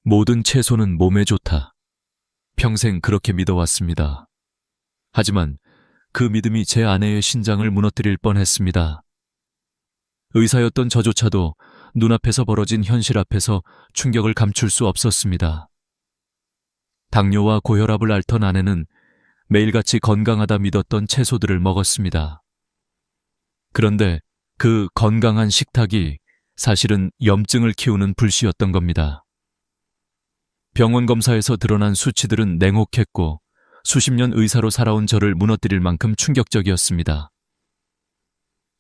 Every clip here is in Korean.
모든 채소는 몸에 좋다. 평생 그렇게 믿어왔습니다. 하지만 그 믿음이 제 아내의 신장을 무너뜨릴 뻔했습니다. 의사였던 저조차도 눈앞에서 벌어진 현실 앞에서 충격을 감출 수 없었습니다. 당뇨와 고혈압을 앓던 아내는 매일같이 건강하다 믿었던 채소들을 먹었습니다. 그런데 그 건강한 식탁이 사실은 염증을 키우는 불씨였던 겁니다. 병원 검사에서 드러난 수치들은 냉혹했고 수십 년 의사로 살아온 저를 무너뜨릴 만큼 충격적이었습니다.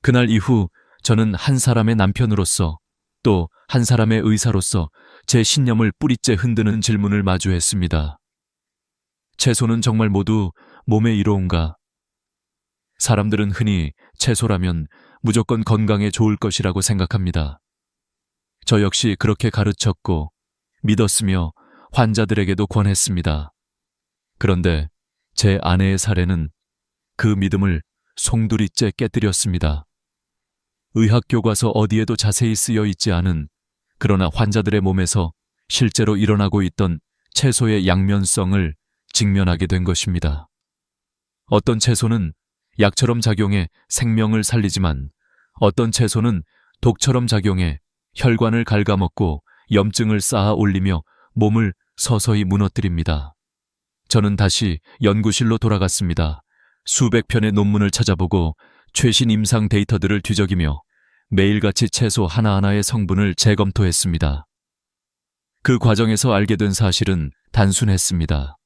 그날 이후 저는 한 사람의 남편으로서 또 한 사람의 의사로서 제 신념을 뿌리째 흔드는 질문을 마주했습니다. 채소는 정말 모두 몸에 이로운가? 사람들은 흔히 채소라면 무조건 건강에 좋을 것이라고 생각합니다. 저 역시 그렇게 가르쳤고 믿었으며 환자들에게도 권했습니다. 그런데 제 아내의 사례는 그 믿음을 송두리째 깨뜨렸습니다. 의학 교과서 어디에도 자세히 쓰여 있지 않은, 그러나 환자들의 몸에서 실제로 일어나고 있던 채소의 양면성을 직면하게 된 것입니다. 어떤 채소는 약처럼 작용해 생명을 살리지만 어떤 채소는 독처럼 작용해 혈관을 갉아먹고 염증을 쌓아 올리며 몸을 서서히 무너뜨립니다. 저는 다시 연구실로 돌아갔습니다. 수백 편의 논문을 찾아보고 최신 임상 데이터들을 뒤적이며 매일같이 채소 하나하나의 성분을 재검토했습니다. 그 과정에서 알게 된 사실은 단순했습니다.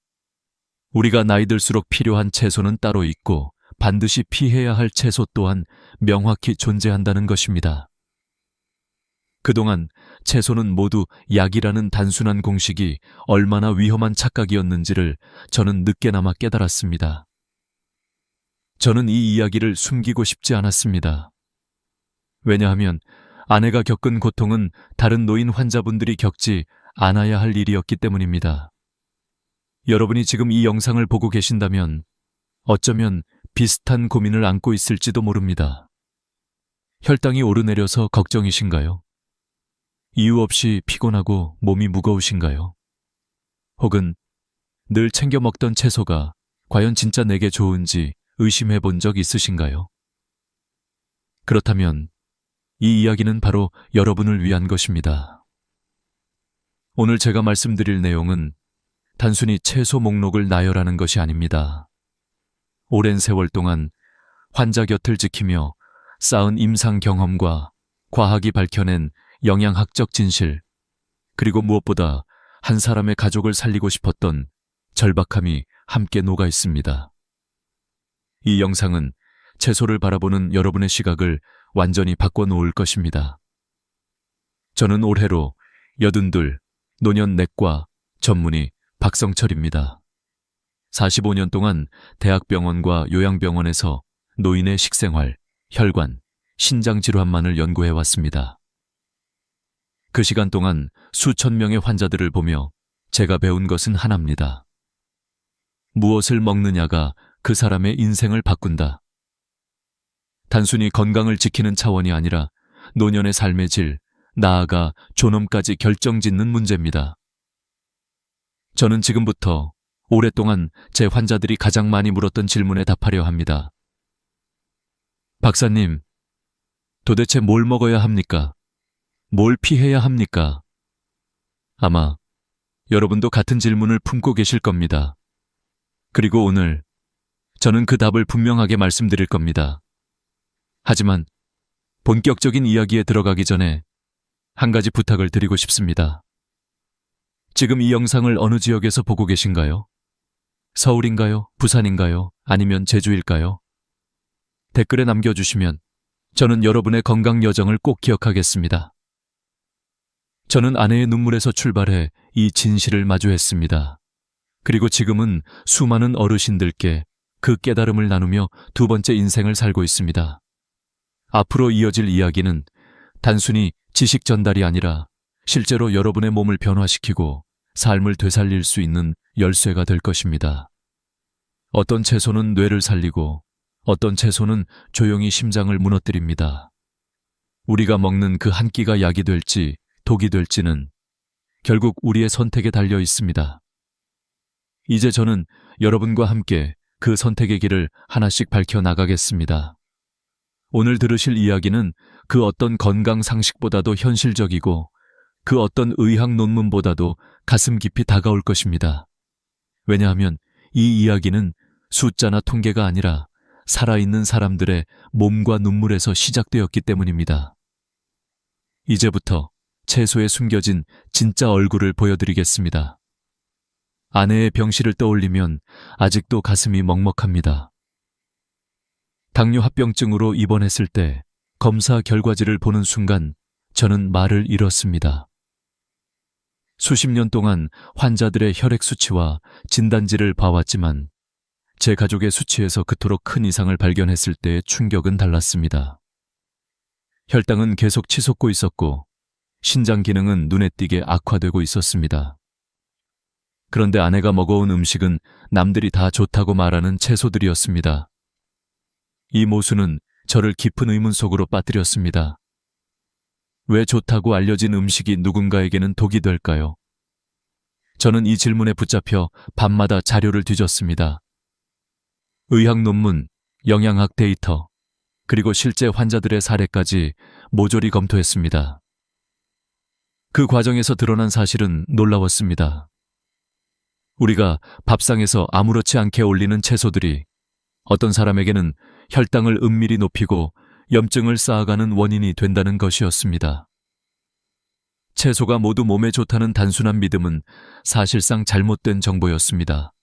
우리가 나이 들수록 필요한 채소는 따로 있고 반드시 피해야 할 채소 또한 명확히 존재한다는 것입니다. 그동안 채소는 모두 약이라는 단순한 공식이 얼마나 위험한 착각이었는지를 저는 늦게나마 깨달았습니다. 저는 이 이야기를 숨기고 싶지 않았습니다. 왜냐하면 아내가 겪은 고통은 다른 노인 환자분들이 겪지 않아야 할 일이었기 때문입니다. 여러분이 지금 이 영상을 보고 계신다면 어쩌면 비슷한 고민을 안고 있을지도 모릅니다. 혈당이 오르내려서 걱정이신가요? 이유 없이 피곤하고 몸이 무거우신가요? 혹은 늘 챙겨 먹던 채소가 과연 진짜 내게 좋은지 의심해 본 적 있으신가요? 그렇다면 이 이야기는 바로 여러분을 위한 것입니다. 오늘 제가 말씀드릴 내용은 단순히 채소 목록을 나열하는 것이 아닙니다. 오랜 세월 동안 환자 곁을 지키며 쌓은 임상 경험과 과학이 밝혀낸 영양학적 진실, 그리고 무엇보다 한 사람의 가족을 살리고 싶었던 절박함이 함께 녹아 있습니다. 이 영상은 채소를 바라보는 여러분의 시각을 완전히 바꿔놓을 것입니다. 저는 올해로 82 노년 내과 전문의 박성철입니다. 45년 동안 대학병원과 요양병원에서 노인의 식생활, 혈관, 신장질환만을 연구해왔습니다. 그 시간 동안 수천 명의 환자들을 보며 제가 배운 것은 하나입니다. 무엇을 먹느냐가 그 사람의 인생을 바꾼다. 단순히 건강을 지키는 차원이 아니라 노년의 삶의 질, 나아가 존엄까지 결정짓는 문제입니다. 저는 지금부터 오랫동안 제 환자들이 가장 많이 물었던 질문에 답하려 합니다. 박사님, 도대체 뭘 먹어야 합니까? 뭘 피해야 합니까? 아마 여러분도 같은 질문을 품고 계실 겁니다. 그리고 오늘 저는 그 답을 분명하게 말씀드릴 겁니다. 하지만 본격적인 이야기에 들어가기 전에 한 가지 부탁을 드리고 싶습니다. 지금 이 영상을 어느 지역에서 보고 계신가요? 서울인가요? 부산인가요? 아니면 제주일까요? 댓글에 남겨주시면 저는 여러분의 건강 여정을 꼭 기억하겠습니다. 저는 아내의 눈물에서 출발해 이 진실을 마주했습니다. 그리고 지금은 수많은 어르신들께 그 깨달음을 나누며 두 번째 인생을 살고 있습니다. 앞으로 이어질 이야기는 단순히 지식 전달이 아니라 실제로 여러분의 몸을 변화시키고 삶을 되살릴 수 있는 열쇠가 될 것입니다. 어떤 채소는 뇌를 살리고 어떤 채소는 조용히 심장을 무너뜨립니다. 우리가 먹는 그 한 끼가 약이 될지 독이 될지는 결국 우리의 선택에 달려 있습니다. 이제 저는 여러분과 함께 그 선택의 길을 하나씩 밝혀 나가겠습니다. 오늘 들으실 이야기는 그 어떤 건강 상식보다도 현실적이고 그 어떤 의학 논문보다도 가슴 깊이 다가올 것입니다. 왜냐하면 이 이야기는 숫자나 통계가 아니라 살아있는 사람들의 몸과 눈물에서 시작되었기 때문입니다. 이제부터 채소에 숨겨진 진짜 얼굴을 보여드리겠습니다. 아내의 병실을 떠올리면 아직도 가슴이 먹먹합니다. 당뇨합병증으로 입원했을 때 검사 결과지를 보는 순간 저는 말을 잃었습니다. 수십 년 동안 환자들의 혈액 수치와 진단지를 봐왔지만 제 가족의 수치에서 그토록 큰 이상을 발견했을 때의 충격은 달랐습니다. 혈당은 계속 치솟고 있었고 신장 기능은 눈에 띄게 악화되고 있었습니다. 그런데 아내가 먹어온 음식은 남들이 다 좋다고 말하는 채소들이었습니다. 이 모순은 저를 깊은 의문 속으로 빠뜨렸습니다. 왜 좋다고 알려진 음식이 누군가에게는 독이 될까요? 저는 이 질문에 붙잡혀 밤마다 자료를 뒤졌습니다. 의학 논문, 영양학 데이터, 그리고 실제 환자들의 사례까지 모조리 검토했습니다. 그 과정에서 드러난 사실은 놀라웠습니다. 우리가 밥상에서 아무렇지 않게 올리는 채소들이 어떤 사람에게는 혈당을 은밀히 높이고 염증을 쌓아가는 원인이 된다는 것이었습니다. 채소가 모두 몸에 좋다는 단순한 믿음은 사실상 잘못된 정보였습니다.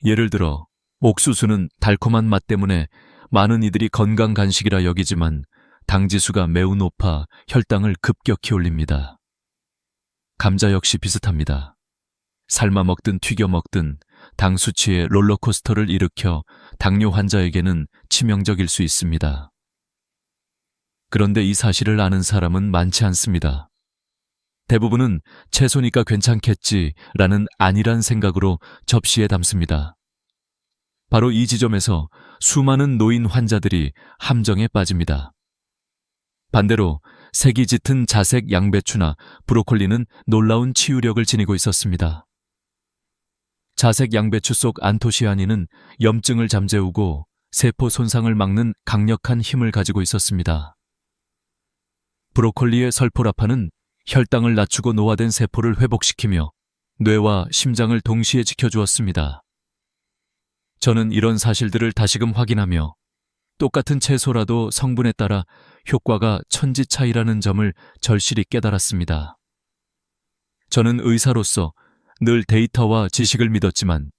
예를 들어 옥수수는 달콤한 맛 때문에 많은 이들이 건강 간식이라 여기지만 당지수가 매우 높아 혈당을 급격히 올립니다. 감자 역시 비슷합니다. 삶아 먹든 튀겨 먹든 당 수치의 롤러코스터를 일으켜 당뇨 환자에게는 치명적일 수 있습니다. 그런데 이 사실을 아는 사람은 많지 않습니다. 대부분은 채소니까 괜찮겠지라는 안일한 생각으로 접시에 담습니다. 바로 이 지점에서 수많은 노인 환자들이 함정에 빠집니다. 반대로 색이 짙은 자색 양배추나 브로콜리는 놀라운 치유력을 지니고 있었습니다. 자색 양배추 속 안토시아닌은 염증을 잠재우고 세포 손상을 막는 강력한 힘을 가지고 있었습니다. 브로콜리의 설포라파는 혈당을 낮추고 노화된 세포를 회복시키며 뇌와 심장을 동시에 지켜주었습니다. 저는 이런 사실들을 다시금 확인하며 똑같은 채소라도 성분에 따라 효과가 천지 차이라는 점을 절실히 깨달았습니다. 저는 의사로서 늘 데이터와 지식을 믿었지만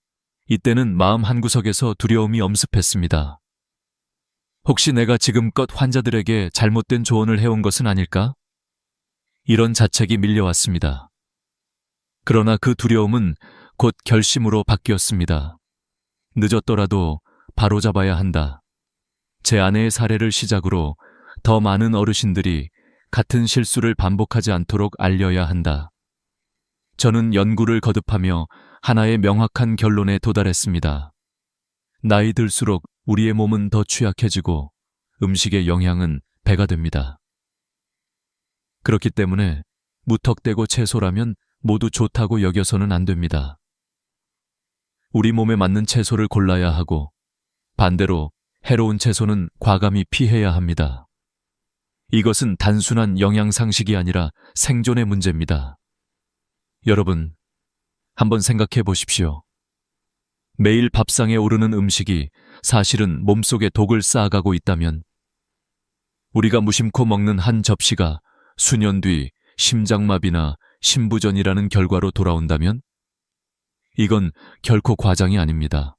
이때는 마음 한구석에서 두려움이 엄습했습니다. 혹시 내가 지금껏 환자들에게 잘못된 조언을 해온 것은 아닐까? 이런 자책이 밀려왔습니다. 그러나 그 두려움은 곧 결심으로 바뀌었습니다. 늦었더라도 바로잡아야 한다. 제 아내의 사례를 시작으로 더 많은 어르신들이 같은 실수를 반복하지 않도록 알려야 한다. 저는 연구를 거듭하며 하나의 명확한 결론에 도달했습니다. 나이 들수록 우리의 몸은 더 취약해지고 음식의 영향은 배가 됩니다. 그렇기 때문에 무턱대고 채소라면 모두 좋다고 여겨서는 안 됩니다. 우리 몸에 맞는 채소를 골라야 하고 반대로 해로운 채소는 과감히 피해야 합니다. 이것은 단순한 영양 상식이 아니라 생존의 문제입니다. 여러분, 한번 생각해 보십시오. 매일 밥상에 오르는 음식이 사실은 몸속에 독을 쌓아가고 있다면 우리가 무심코 먹는 한 접시가 수년 뒤 심장마비나 심부전이라는 결과로 돌아온다면 이건 결코 과장이 아닙니다.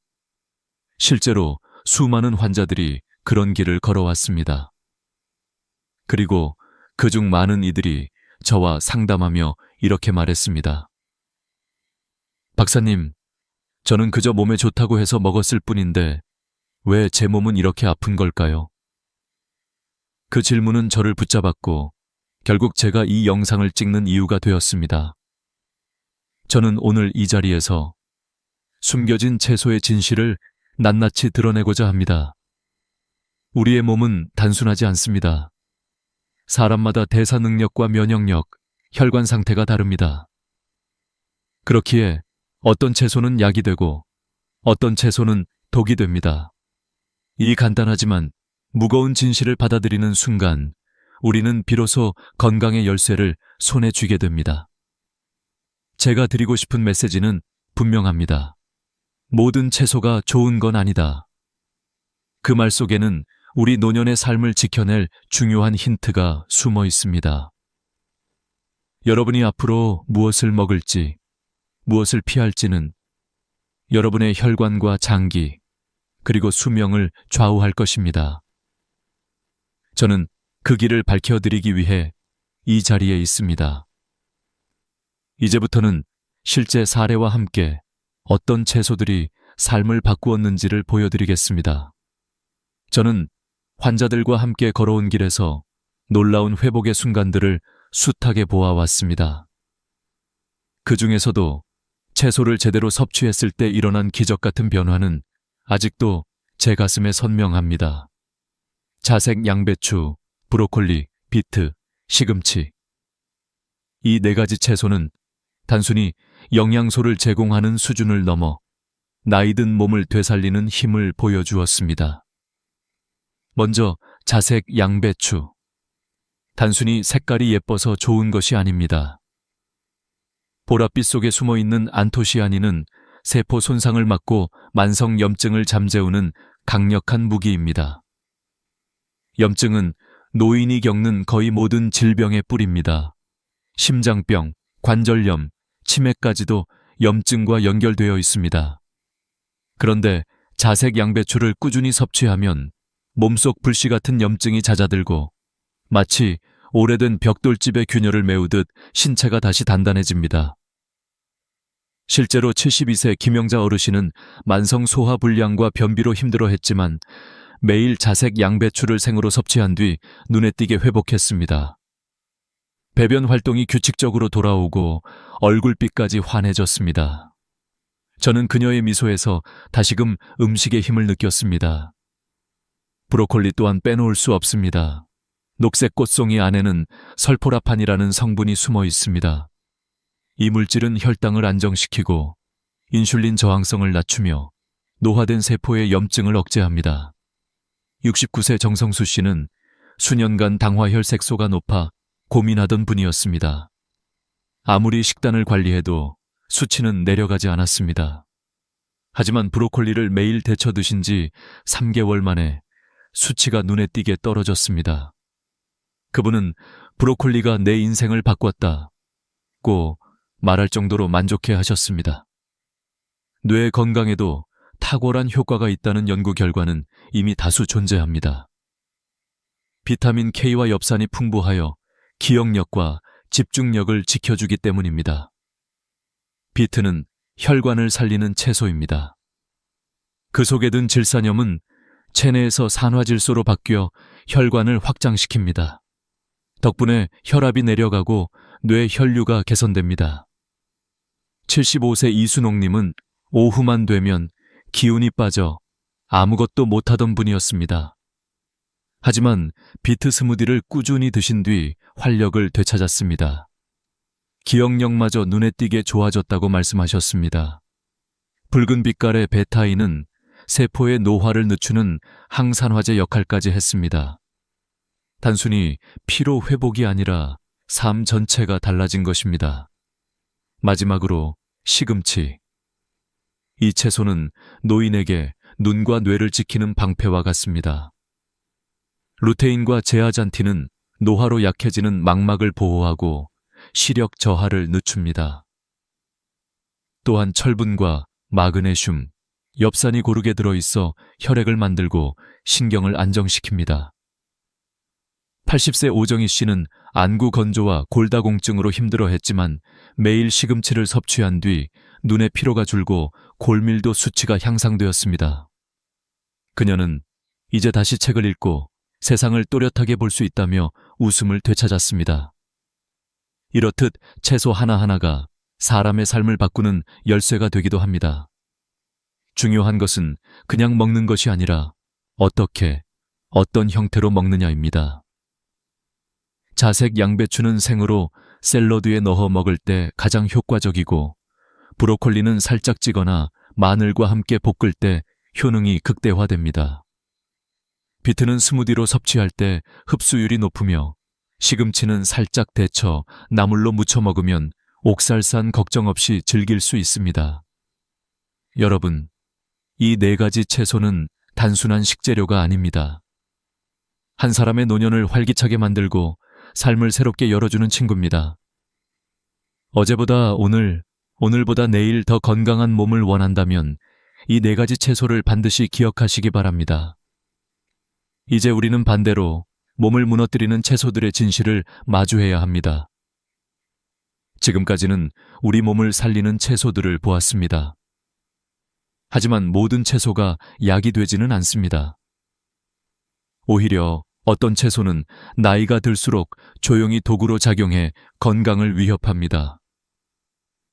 실제로 수많은 환자들이 그런 길을 걸어왔습니다. 그리고 그중 많은 이들이 저와 상담하며 이렇게 말했습니다. 박사님, 저는 그저 몸에 좋다고 해서 먹었을 뿐인데 왜 제 몸은 이렇게 아픈 걸까요? 그 질문은 저를 붙잡았고 결국 제가 이 영상을 찍는 이유가 되었습니다. 저는 오늘 이 자리에서 숨겨진 채소의 진실을 낱낱이 드러내고자 합니다. 우리의 몸은 단순하지 않습니다. 사람마다 대사 능력과 면역력, 혈관 상태가 다릅니다. 그렇기에 어떤 채소는 약이 되고 어떤 채소는 독이 됩니다. 이 간단하지만 무거운 진실을 받아들이는 순간 우리는 비로소 건강의 열쇠를 손에 쥐게 됩니다. 제가 드리고 싶은 메시지는 분명합니다. 모든 채소가 좋은 건 아니다. 그 말 속에는 우리 노년의 삶을 지켜낼 중요한 힌트가 숨어 있습니다. 여러분이 앞으로 무엇을 먹을지, 무엇을 피할지는 여러분의 혈관과 장기, 그리고 수명을 좌우할 것입니다. 저는 그 길을 밝혀드리기 위해 이 자리에 있습니다. 이제부터는 실제 사례와 함께 어떤 채소들이 삶을 바꾸었는지를 보여드리겠습니다. 저는 환자들과 함께 걸어온 길에서 놀라운 회복의 순간들을 숱하게 보아왔습니다. 그 중에서도 채소를 제대로 섭취했을 때 일어난 기적 같은 변화는 아직도 제 가슴에 선명합니다. 자색 양배추, 브로콜리, 비트, 시금치. 이 4가지 채소는 단순히 영양소를 제공하는 수준을 넘어 나이든 몸을 되살리는 힘을 보여주었습니다. 먼저 자색 양배추. 단순히 색깔이 예뻐서 좋은 것이 아닙니다. 보랏빛 속에 숨어있는 안토시아닌은 세포 손상을 막고 만성 염증을 잠재우는 강력한 무기입니다. 염증은 노인이 겪는 거의 모든 질병의 뿌리입니다. 심장병, 관절염, 치매까지도 염증과 연결되어 있습니다. 그런데 자색 양배추를 꾸준히 섭취하면 몸속 불씨 같은 염증이 잦아들고 마치 오래된 벽돌집의 균열을 메우듯 신체가 다시 단단해집니다. 실제로 72세 김영자 어르신은 만성 소화불량과 변비로 힘들어했지만 매일 자색 양배추를 생으로 섭취한 뒤 눈에 띄게 회복했습니다. 배변 활동이 규칙적으로 돌아오고 얼굴빛까지 환해졌습니다. 저는 그녀의 미소에서 다시금 음식의 힘을 느꼈습니다. 브로콜리 또한 빼놓을 수 없습니다. 녹색 꽃송이 안에는 설포라판이라는 성분이 숨어 있습니다. 이 물질은 혈당을 안정시키고 인슐린 저항성을 낮추며 노화된 세포의 염증을 억제합니다. 69세 정성수 씨는 수년간 당화혈색소가 높아 고민하던 분이었습니다. 아무리 식단을 관리해도 수치는 내려가지 않았습니다. 하지만 브로콜리를 매일 데쳐 드신 지 3개월 만에 수치가 눈에 띄게 떨어졌습니다. 그분은 브로콜리가 내 인생을 바꿨다고 말할 정도로 만족해 하셨습니다. 뇌 건강에도 탁월한 효과가 있다는 연구 결과는 이미 다수 존재합니다. 비타민 K와 엽산이 풍부하여 기억력과 집중력을 지켜주기 때문입니다. 비트는 혈관을 살리는 채소입니다. 그 속에 든 질산염은 체내에서 산화질소로 바뀌어 혈관을 확장시킵니다. 덕분에 혈압이 내려가고 뇌 혈류가 개선됩니다. 75세 이순옥님은 오후만 되면 기운이 빠져 아무것도 못하던 분이었습니다. 하지만 비트 스무디를 꾸준히 드신 뒤 활력을 되찾았습니다. 기억력마저 눈에 띄게 좋아졌다고 말씀하셨습니다. 붉은 빛깔의 베타인은 세포의 노화를 늦추는 항산화제 역할까지 했습니다. 단순히 피로 회복이 아니라 삶 전체가 달라진 것입니다. 마지막으로 시금치. 이 채소는 노인에게 눈과 뇌를 지키는 방패와 같습니다. 루테인과 제아잔틴은 노화로 약해지는 망막을 보호하고 시력 저하를 늦춥니다. 또한 철분과 마그네슘, 엽산이 고르게 들어있어 혈액을 만들고 신경을 안정시킵니다. 80세 오정희 씨는 안구 건조와 골다공증으로 힘들어했지만 매일 시금치를 섭취한 뒤 눈의 피로가 줄고 골밀도 수치가 향상되었습니다. 그녀는 이제 다시 책을 읽고 세상을 또렷하게 볼 수 있다며 웃음을 되찾았습니다. 이렇듯 채소 하나하나가 사람의 삶을 바꾸는 열쇠가 되기도 합니다. 중요한 것은 그냥 먹는 것이 아니라 어떻게, 어떤 형태로 먹느냐입니다. 자색 양배추는 생으로 샐러드에 넣어 먹을 때 가장 효과적이고, 브로콜리는 살짝 찌거나 마늘과 함께 볶을 때 효능이 극대화됩니다. 비트는 스무디로 섭취할 때 흡수율이 높으며, 시금치는 살짝 데쳐 나물로 무쳐 먹으면 옥살산 걱정 없이 즐길 수 있습니다. 여러분, 이 4가지 채소는 단순한 식재료가 아닙니다. 한 사람의 노년을 활기차게 만들고 삶을 새롭게 열어주는 친구입니다. 어제보다 오늘, 오늘보다 내일 더 건강한 몸을 원한다면 이 4가지 채소를 반드시 기억하시기 바랍니다. 이제 우리는 반대로 몸을 무너뜨리는 채소들의 진실을 마주해야 합니다. 지금까지는 우리 몸을 살리는 채소들을 보았습니다. 하지만 모든 채소가 약이 되지는 않습니다. 오히려 어떤 채소는 나이가 들수록 조용히 도구로 작용해 건강을 위협합니다.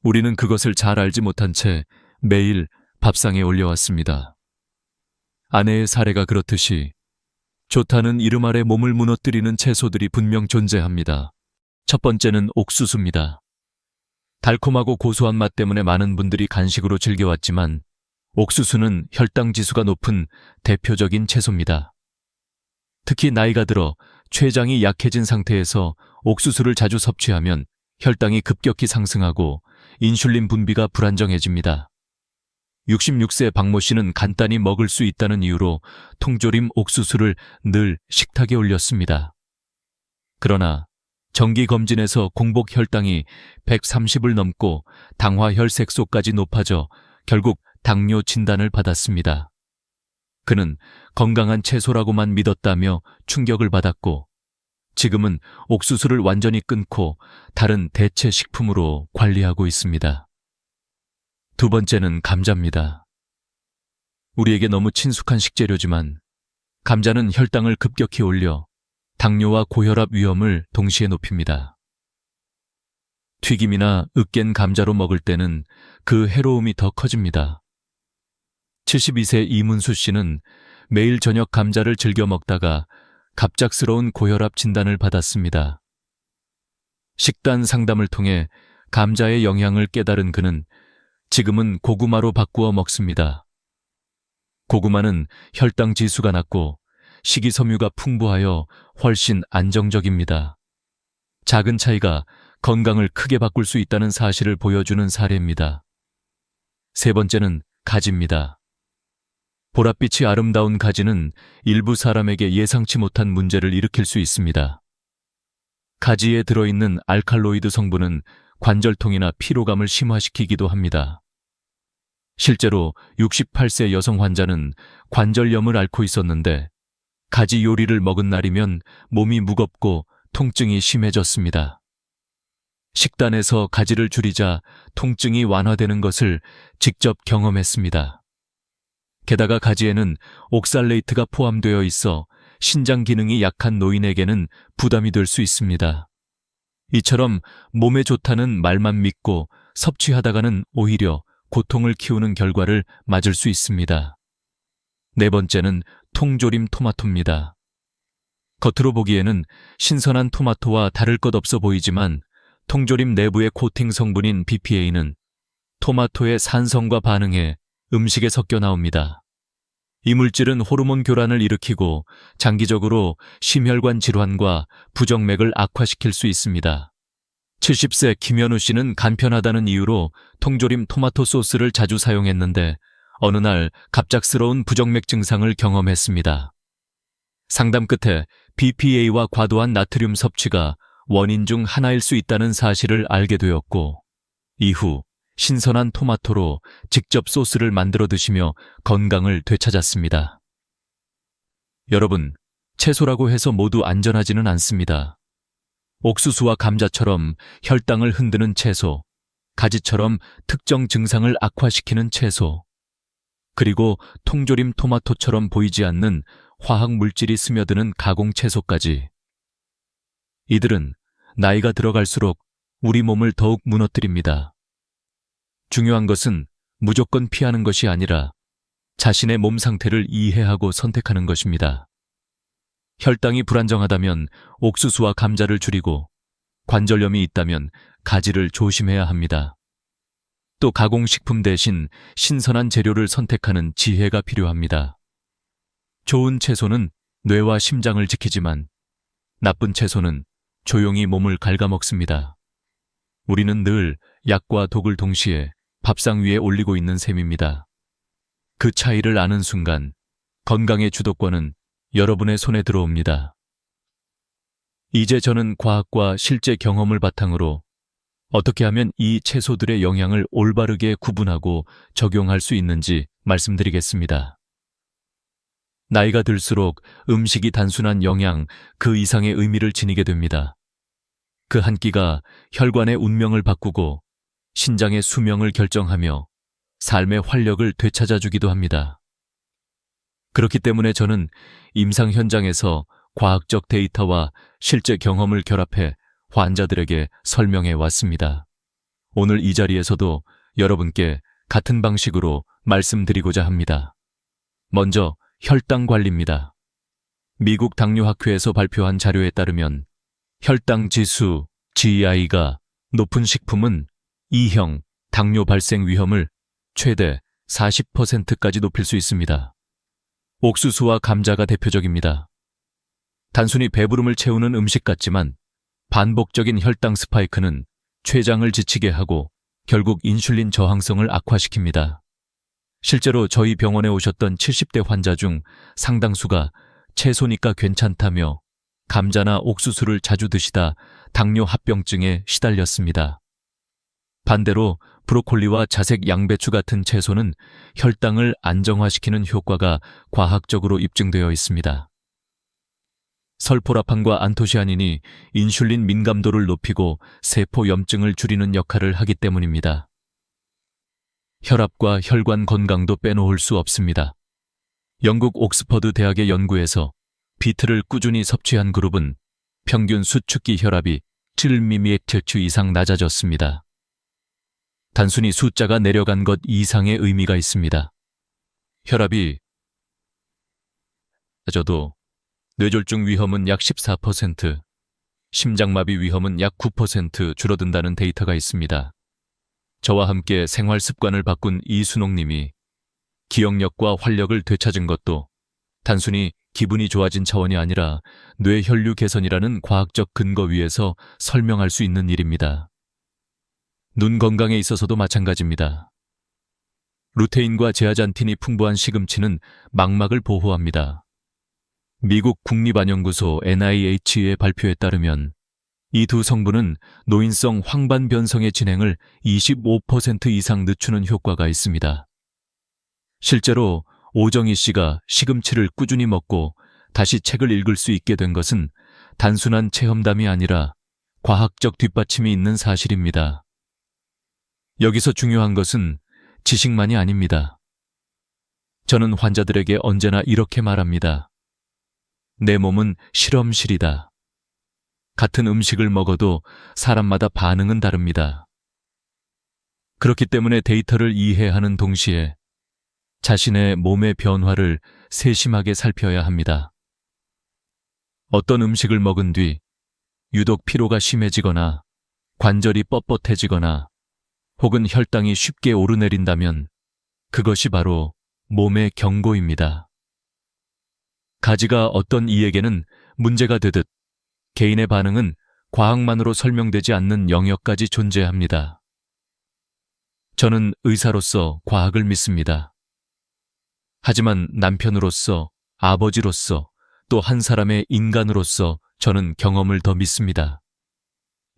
우리는 그것을 잘 알지 못한 채 매일 밥상에 올려왔습니다. 아내의 사례가 그렇듯이 좋다는 이름 아래 몸을 무너뜨리는 채소들이 분명 존재합니다. 첫 번째는 옥수수입니다. 달콤하고 고소한 맛 때문에 많은 분들이 간식으로 즐겨왔지만 옥수수는 혈당 지수가 높은 대표적인 채소입니다. 특히 나이가 들어 췌장이 약해진 상태에서 옥수수를 자주 섭취하면 혈당이 급격히 상승하고 인슐린 분비가 불안정해집니다. 66세 박모 씨는 간단히 먹을 수 있다는 이유로 통조림 옥수수를 늘 식탁에 올렸습니다. 그러나 정기검진에서 공복 혈당이 130을 넘고 당화혈색소까지 높아져 결국 당뇨 진단을 받았습니다. 그는 건강한 채소라고만 믿었다며 충격을 받았고, 지금은 옥수수를 완전히 끊고 다른 대체 식품으로 관리하고 있습니다. 두 번째는 감자입니다. 우리에게 너무 친숙한 식재료지만 감자는 혈당을 급격히 올려 당뇨와 고혈압 위험을 동시에 높입니다. 튀김이나 으깬 감자로 먹을 때는 그 해로움이 더 커집니다. 72세 이문수 씨는 매일 저녁 감자를 즐겨 먹다가 갑작스러운 고혈압 진단을 받았습니다. 식단 상담을 통해 감자의 영향을 깨달은 그는 지금은 고구마로 바꾸어 먹습니다. 고구마는 혈당 지수가 낮고 식이섬유가 풍부하여 훨씬 안정적입니다. 작은 차이가 건강을 크게 바꿀 수 있다는 사실을 보여주는 사례입니다. 세 번째는 가지입니다. 보랏빛이 아름다운 가지는 일부 사람에게 예상치 못한 문제를 일으킬 수 있습니다. 가지에 들어있는 알칼로이드 성분은 관절통이나 피로감을 심화시키기도 합니다. 실제로 68세 여성 환자는 관절염을 앓고 있었는데 가지 요리를 먹은 날이면 몸이 무겁고 통증이 심해졌습니다. 식단에서 가지를 줄이자 통증이 완화되는 것을 직접 경험했습니다. 게다가 가지에는 옥살레이트가 포함되어 있어 신장 기능이 약한 노인에게는 부담이 될 수 있습니다. 이처럼 몸에 좋다는 말만 믿고 섭취하다가는 오히려 고통을 키우는 결과를 맞을 수 있습니다. 네 번째는 통조림 토마토입니다. 겉으로 보기에는 신선한 토마토와 다를 것 없어 보이지만 통조림 내부의 코팅 성분인 BPA는 토마토의 산성과 반응해 음식에 섞여 나옵니다. 이 물질은 호르몬 교란을 일으키고 장기적으로 심혈관 질환과 부정맥을 악화시킬 수 있습니다. 70세 김현우 씨는 간편하다는 이유로 통조림 토마토 소스를 자주 사용했는데 어느 날 갑작스러운 부정맥 증상을 경험했습니다. 상담 끝에 BPA와 과도한 나트륨 섭취가 원인 중 하나일 수 있다는 사실을 알게 되었고, 이후 신선한 토마토로 직접 소스를 만들어 드시며 건강을 되찾았습니다. 여러분, 채소라고 해서 모두 안전하지는 않습니다. 옥수수와 감자처럼 혈당을 흔드는 채소, 가지처럼 특정 증상을 악화시키는 채소, 그리고 통조림 토마토처럼 보이지 않는 화학 물질이 스며드는 가공 채소까지. 이들은 나이가 들어갈수록 우리 몸을 더욱 무너뜨립니다. 중요한 것은 무조건 피하는 것이 아니라 자신의 몸 상태를 이해하고 선택하는 것입니다. 혈당이 불안정하다면 옥수수와 감자를 줄이고, 관절염이 있다면 가지를 조심해야 합니다. 또 가공식품 대신 신선한 재료를 선택하는 지혜가 필요합니다. 좋은 채소는 뇌와 심장을 지키지만 나쁜 채소는 조용히 몸을 갉아먹습니다. 우리는 늘 약과 독을 동시에 밥상 위에 올리고 있는 셈입니다. 그 차이를 아는 순간 건강의 주도권은 여러분의 손에 들어옵니다. 이제 저는 과학과 실제 경험을 바탕으로 어떻게 하면 이 채소들의 영양을 올바르게 구분하고 적용할 수 있는지 말씀드리겠습니다. 나이가 들수록 음식이 단순한 영양 그 이상의 의미를 지니게 됩니다. 그 한 끼가 혈관의 운명을 바꾸고 신장의 수명을 결정하며 삶의 활력을 되찾아주기도 합니다. 그렇기 때문에 저는 임상 현장에서 과학적 데이터와 실제 경험을 결합해 환자들에게 설명해 왔습니다. 오늘 이 자리에서도 여러분께 같은 방식으로 말씀드리고자 합니다. 먼저 혈당 관리입니다. 미국 당뇨학회에서 발표한 자료에 따르면 혈당 지수 GI가 높은 식품은 2형 당뇨 발생 위험을 최대 40%까지 높일 수 있습니다. 옥수수와 감자가 대표적입니다. 단순히 배부름을 채우는 음식 같지만 반복적인 혈당 스파이크는 췌장을 지치게 하고 결국 인슐린 저항성을 악화시킵니다. 실제로 저희 병원에 오셨던 70대 환자 중 상당수가 채소니까 괜찮다며 감자나 옥수수를 자주 드시다 당뇨 합병증에 시달렸습니다. 반대로 브로콜리와 자색 양배추 같은 채소는 혈당을 안정화시키는 효과가 과학적으로 입증되어 있습니다. 설포라판과 안토시아닌이 인슐린 민감도를 높이고 세포 염증을 줄이는 역할을 하기 때문입니다. 혈압과 혈관 건강도 빼놓을 수 없습니다. 영국 옥스퍼드 대학의 연구에서 비트를 꾸준히 섭취한 그룹은 평균 수축기 혈압이 7mmHg 이상 낮아졌습니다. 단순히 숫자가 내려간 것 이상의 의미가 있습니다. 혈압이 낮아도 뇌졸중 위험은 약 14%, 심장마비 위험은 약 9% 줄어든다는 데이터가 있습니다. 저와 함께 생활 습관을 바꾼 이순옥님이 기억력과 활력을 되찾은 것도 단순히 기분이 좋아진 차원이 아니라 뇌혈류 개선이라는 과학적 근거 위에서 설명할 수 있는 일입니다. 눈 건강에 있어서도 마찬가지입니다. 루테인과 제아잔틴이 풍부한 시금치는 망막을 보호합니다. 미국 국립안연구소 NIH의 발표에 따르면 이 두 성분은 노인성 황반 변성의 진행을 25% 이상 늦추는 효과가 있습니다. 실제로 오정희 씨가 시금치를 꾸준히 먹고 다시 책을 읽을 수 있게 된 것은 단순한 체험담이 아니라 과학적 뒷받침이 있는 사실입니다. 여기서 중요한 것은 지식만이 아닙니다. 저는 환자들에게 언제나 이렇게 말합니다. 내 몸은 실험실이다. 같은 음식을 먹어도 사람마다 반응은 다릅니다. 그렇기 때문에 데이터를 이해하는 동시에 자신의 몸의 변화를 세심하게 살펴야 합니다. 어떤 음식을 먹은 뒤 유독 피로가 심해지거나 관절이 뻣뻣해지거나 혹은 혈당이 쉽게 오르내린다면 그것이 바로 몸의 경고입니다. 가지가 어떤 이에게는 문제가 되듯 개인의 반응은 과학만으로 설명되지 않는 영역까지 존재합니다. 저는 의사로서 과학을 믿습니다. 하지만 남편으로서, 아버지로서, 또 한 사람의 인간으로서 저는 경험을 더 믿습니다.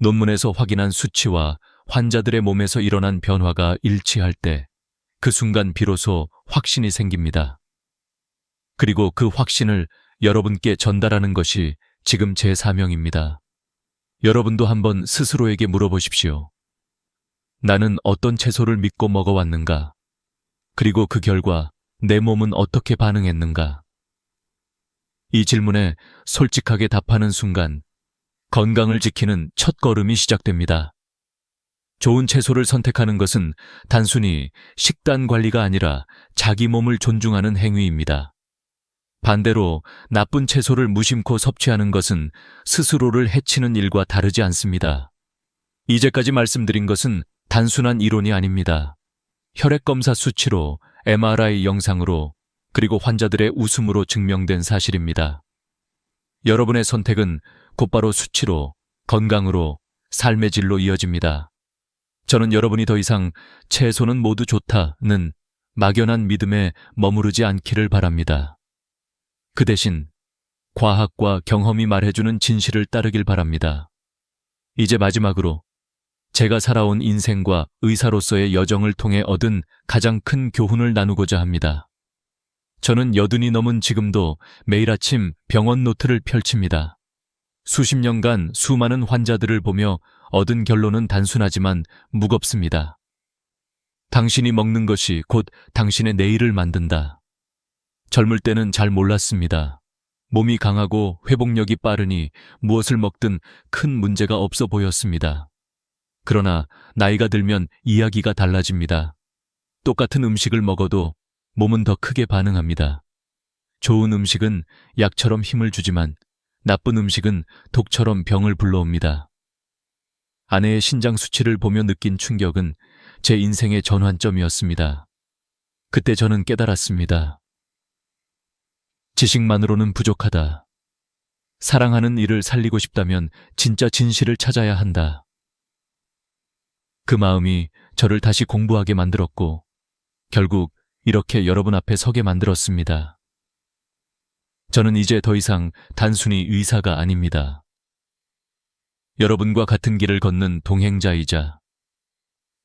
논문에서 확인한 수치와 환자들의 몸에서 일어난 변화가 일치할 때 그 순간 비로소 확신이 생깁니다. 그리고 그 확신을 여러분께 전달하는 것이 지금 제 사명입니다. 여러분도 한번 스스로에게 물어보십시오. 나는 어떤 채소를 믿고 먹어왔는가? 그리고 그 결과 내 몸은 어떻게 반응했는가? 이 질문에 솔직하게 답하는 순간 건강을 지키는 첫걸음이 시작됩니다. 좋은 채소를 선택하는 것은 단순히 식단 관리가 아니라 자기 몸을 존중하는 행위입니다. 반대로 나쁜 채소를 무심코 섭취하는 것은 스스로를 해치는 일과 다르지 않습니다. 이제까지 말씀드린 것은 단순한 이론이 아닙니다. 혈액검사 수치로, MRI 영상으로, 그리고 환자들의 웃음으로 증명된 사실입니다. 여러분의 선택은 곧바로 수치로, 건강으로, 삶의 질로 이어집니다. 저는 여러분이 더 이상 채소는 모두 좋다는 막연한 믿음에 머무르지 않기를 바랍니다. 그 대신 과학과 경험이 말해주는 진실을 따르길 바랍니다. 이제 마지막으로 제가 살아온 인생과 의사로서의 여정을 통해 얻은 가장 큰 교훈을 나누고자 합니다. 저는 80이 넘은 지금도 매일 아침 병원 노트를 펼칩니다. 수십 년간 수많은 환자들을 보며 얻은 결론은 단순하지만 무겁습니다. 당신이 먹는 것이 곧 당신의 내일을 만든다. 젊을 때는 잘 몰랐습니다. 몸이 강하고 회복력이 빠르니 무엇을 먹든 큰 문제가 없어 보였습니다. 그러나 나이가 들면 이야기가 달라집니다. 똑같은 음식을 먹어도 몸은 더 크게 반응합니다. 좋은 음식은 약처럼 힘을 주지만 나쁜 음식은 독처럼 병을 불러옵니다. 아내의 신장 수치를 보며 느낀 충격은 제 인생의 전환점이었습니다. 그때 저는 깨달았습니다. 지식만으로는 부족하다. 사랑하는 이를 살리고 싶다면 진짜 진실을 찾아야 한다. 그 마음이 저를 다시 공부하게 만들었고 결국 이렇게 여러분 앞에 서게 만들었습니다. 저는 이제 더 이상 단순히 의사가 아닙니다. 여러분과 같은 길을 걷는 동행자이자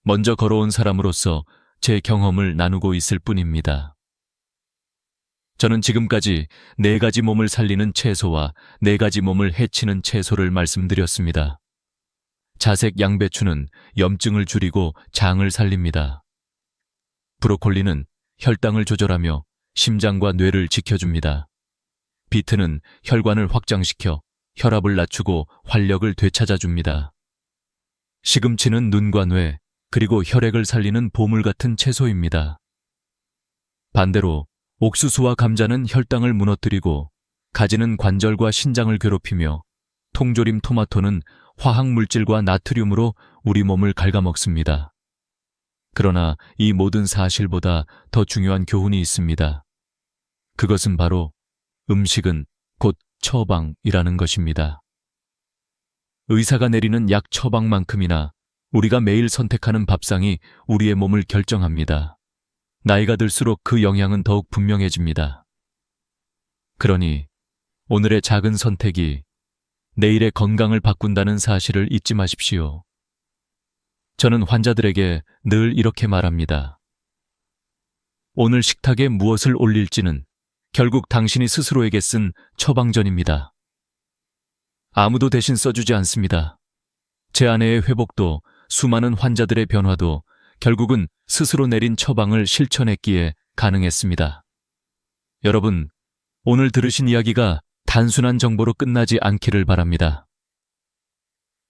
먼저 걸어온 사람으로서 제 경험을 나누고 있을 뿐입니다. 저는 지금까지 4가지 몸을 살리는 채소와 4가지 몸을 해치는 채소를 말씀드렸습니다. 자색 양배추는 염증을 줄이고 장을 살립니다. 브로콜리는 혈당을 조절하며 심장과 뇌를 지켜줍니다. 비트는 혈관을 확장시켜 혈압을 낮추고 활력을 되찾아줍니다. 시금치는 눈과 뇌, 그리고 혈액을 살리는 보물 같은 채소입니다. 반대로 옥수수와 감자는 혈당을 무너뜨리고 가지는 관절과 신장을 괴롭히며 통조림 토마토는 화학물질과 나트륨으로 우리 몸을 갉아먹습니다. 그러나 이 모든 사실보다 더 중요한 교훈이 있습니다. 그것은 바로 음식은 곧 처방이라는 것입니다. 의사가 내리는 약 처방만큼이나 우리가 매일 선택하는 밥상이 우리의 몸을 결정합니다. 나이가 들수록 그 영향은 더욱 분명해집니다. 그러니 오늘의 작은 선택이 내일의 건강을 바꾼다는 사실을 잊지 마십시오. 저는 환자들에게 늘 이렇게 말합니다. 오늘 식탁에 무엇을 올릴지는 결국 당신이 스스로에게 쓴 처방전입니다. 아무도 대신 써주지 않습니다. 제 아내의 회복도 수많은 환자들의 변화도 결국은 스스로 내린 처방을 실천했기에 가능했습니다. 여러분, 오늘 들으신 이야기가 단순한 정보로 끝나지 않기를 바랍니다.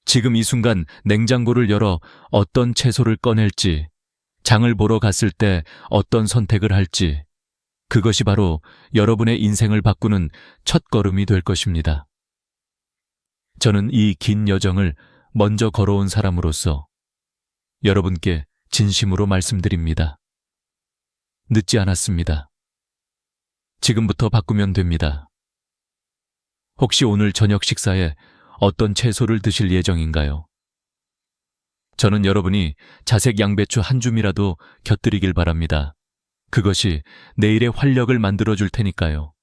지금 이 순간 냉장고를 열어 어떤 채소를 꺼낼지, 장을 보러 갔을 때 어떤 선택을 할지, 그것이 바로 여러분의 인생을 바꾸는 첫걸음이 될 것입니다. 저는 이 긴 여정을 먼저 걸어온 사람으로서 여러분께 진심으로 말씀드립니다. 늦지 않았습니다. 지금부터 바꾸면 됩니다. 혹시 오늘 저녁 식사에 어떤 채소를 드실 예정인가요? 저는 여러분이 자색 양배추 한 줌이라도 곁들이길 바랍니다. 그것이 내일의 활력을 만들어줄 테니까요.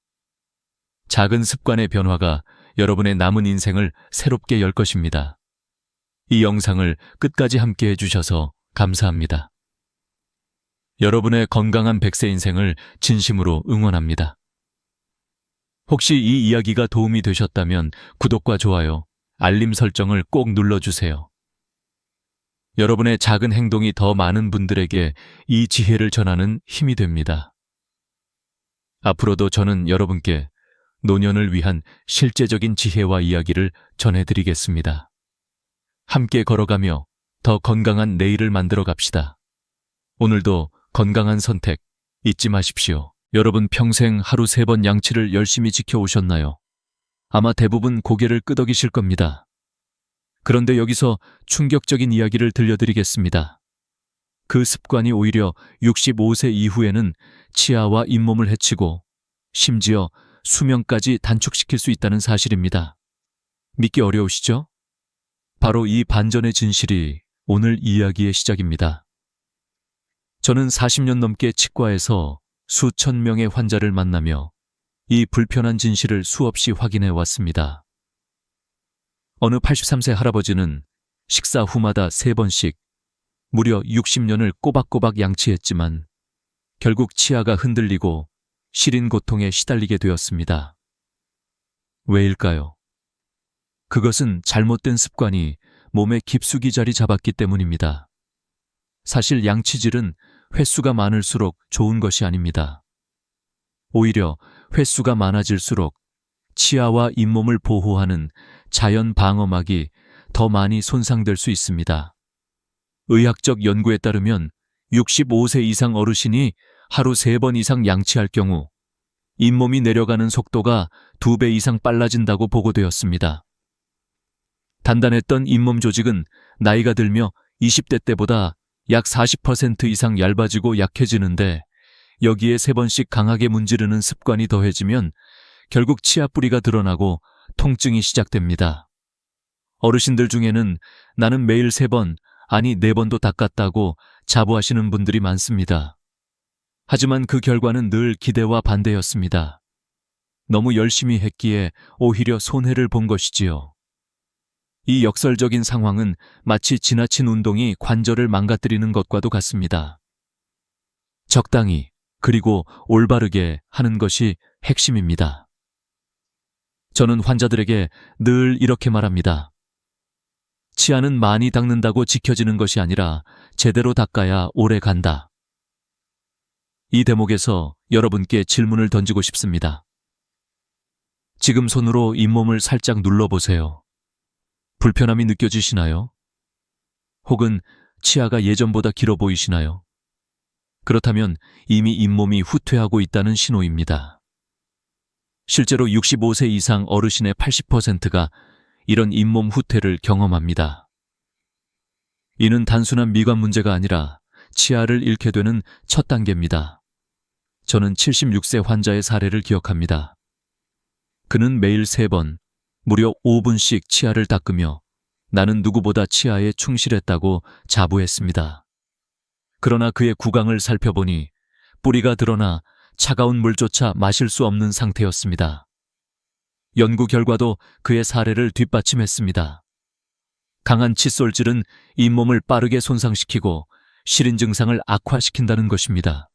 작은 습관의 변화가 여러분의 남은 인생을 새롭게 열 것입니다. 이 영상을 끝까지 함께 해주셔서 감사합니다. 여러분의 건강한 100세 인생을 진심으로 응원합니다. 혹시 이 이야기가 도움이 되셨다면 구독과 좋아요, 알림 설정을 꼭 눌러주세요. 여러분의 작은 행동이 더 많은 분들에게 이 지혜를 전하는 힘이 됩니다. 앞으로도 저는 여러분께 노년을 위한 실제적인 지혜와 이야기를 전해드리겠습니다. 함께 걸어가며 더 건강한 내일을 만들어 갑시다. 오늘도 건강한 선택 잊지 마십시오. 여러분 평생 하루 3번 양치를 열심히 지켜오셨나요? 아마 대부분 고개를 끄덕이실 겁니다. 그런데 여기서 충격적인 이야기를 들려드리겠습니다. 그 습관이 오히려 65세 이후에는 치아와 잇몸을 해치고 심지어 수명까지 단축시킬 수 있다는 사실입니다. 믿기 어려우시죠? 바로 이 반전의 진실이 오늘 이야기의 시작입니다. 저는 40년 넘게 치과에서 수천 명의 환자를 만나며 이 불편한 진실을 수없이 확인해 왔습니다. 어느 83세 할아버지는 식사 후마다 3번씩 무려 60년을 꼬박꼬박 양치했지만 결국 치아가 흔들리고 시린 고통에 시달리게 되었습니다. 왜일까요? 그것은 잘못된 습관이 몸에 깊숙이 자리 잡았기 때문입니다. 사실 양치질은 횟수가 많을수록 좋은 것이 아닙니다. 오히려 횟수가 많아질수록 치아와 잇몸을 보호하는 자연 방어막이 더 많이 손상될 수 있습니다. 의학적 연구에 따르면 65세 이상 어르신이 하루 3번 이상 양치할 경우 잇몸이 내려가는 속도가 2배 이상 빨라진다고 보고되었습니다. 단단했던 잇몸 조직은 나이가 들며 20대 때보다 약 40% 이상 얇아지고 약해지는데 여기에 3번씩 강하게 문지르는 습관이 더해지면 결국 치아 뿌리가 드러나고 통증이 시작됩니다. 어르신들 중에는 나는 매일 3번, 아니 4번도 닦았다고 자부하시는 분들이 많습니다. 하지만 그 결과는 늘 기대와 반대였습니다. 너무 열심히 했기에 오히려 손해를 본 것이지요. 이 역설적인 상황은 마치 지나친 운동이 관절을 망가뜨리는 것과도 같습니다. 적당히 그리고 올바르게 하는 것이 핵심입니다. 저는 환자들에게 늘 이렇게 말합니다. 치아는 많이 닦는다고 지켜지는 것이 아니라 제대로 닦아야 오래 간다. 이 대목에서 여러분께 질문을 던지고 싶습니다. 지금 손으로 잇몸을 살짝 눌러보세요. 불편함이 느껴지시나요? 혹은 치아가 예전보다 길어 보이시나요? 그렇다면 이미 잇몸이 후퇴하고 있다는 신호입니다. 실제로 65세 이상 어르신의 80%가 이런 잇몸 후퇴를 경험합니다. 이는 단순한 미관 문제가 아니라 치아를 잃게 되는 첫 단계입니다. 저는 76세 환자의 사례를 기억합니다. 그는 매일 3번, 무려 5분씩 치아를 닦으며 나는 누구보다 치아에 충실했다고 자부했습니다. 그러나 그의 구강을 살펴보니 뿌리가 드러나 차가운 물조차 마실 수 없는 상태였습니다. 연구 결과도 그의 사례를 뒷받침했습니다. 강한 칫솔질은 잇몸을 빠르게 손상시키고 시린 증상을 악화시킨다는 것입니다.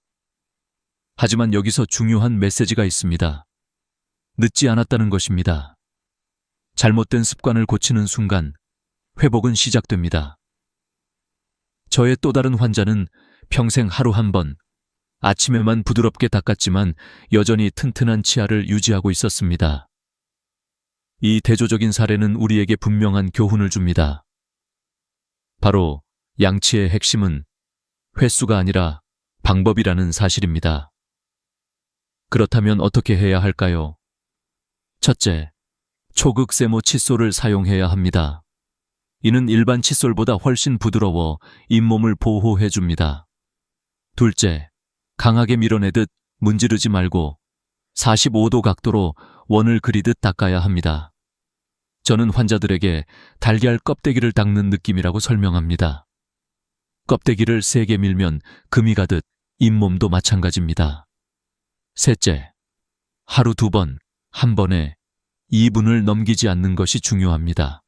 하지만 여기서 중요한 메시지가 있습니다. 늦지 않았다는 것입니다. 잘못된 습관을 고치는 순간 회복은 시작됩니다. 저의 또 다른 환자는 평생 하루 1번, 아침에만 부드럽게 닦았지만 여전히 튼튼한 치아를 유지하고 있었습니다. 이 대조적인 사례는 우리에게 분명한 교훈을 줍니다. 바로 양치의 핵심은 횟수가 아니라 방법이라는 사실입니다. 그렇다면 어떻게 해야 할까요? 첫째, 초극세모 칫솔을 사용해야 합니다. 이는 일반 칫솔보다 훨씬 부드러워 잇몸을 보호해줍니다. 둘째, 강하게 밀어내듯 문지르지 말고 45도 각도로 원을 그리듯 닦아야 합니다. 저는 환자들에게 달걀 껍데기를 닦는 느낌이라고 설명합니다. 껍데기를 세게 밀면 금이 가듯 잇몸도 마찬가지입니다. 셋째, 하루 2번, 한 번에 2분을 넘기지 않는 것이 중요합니다.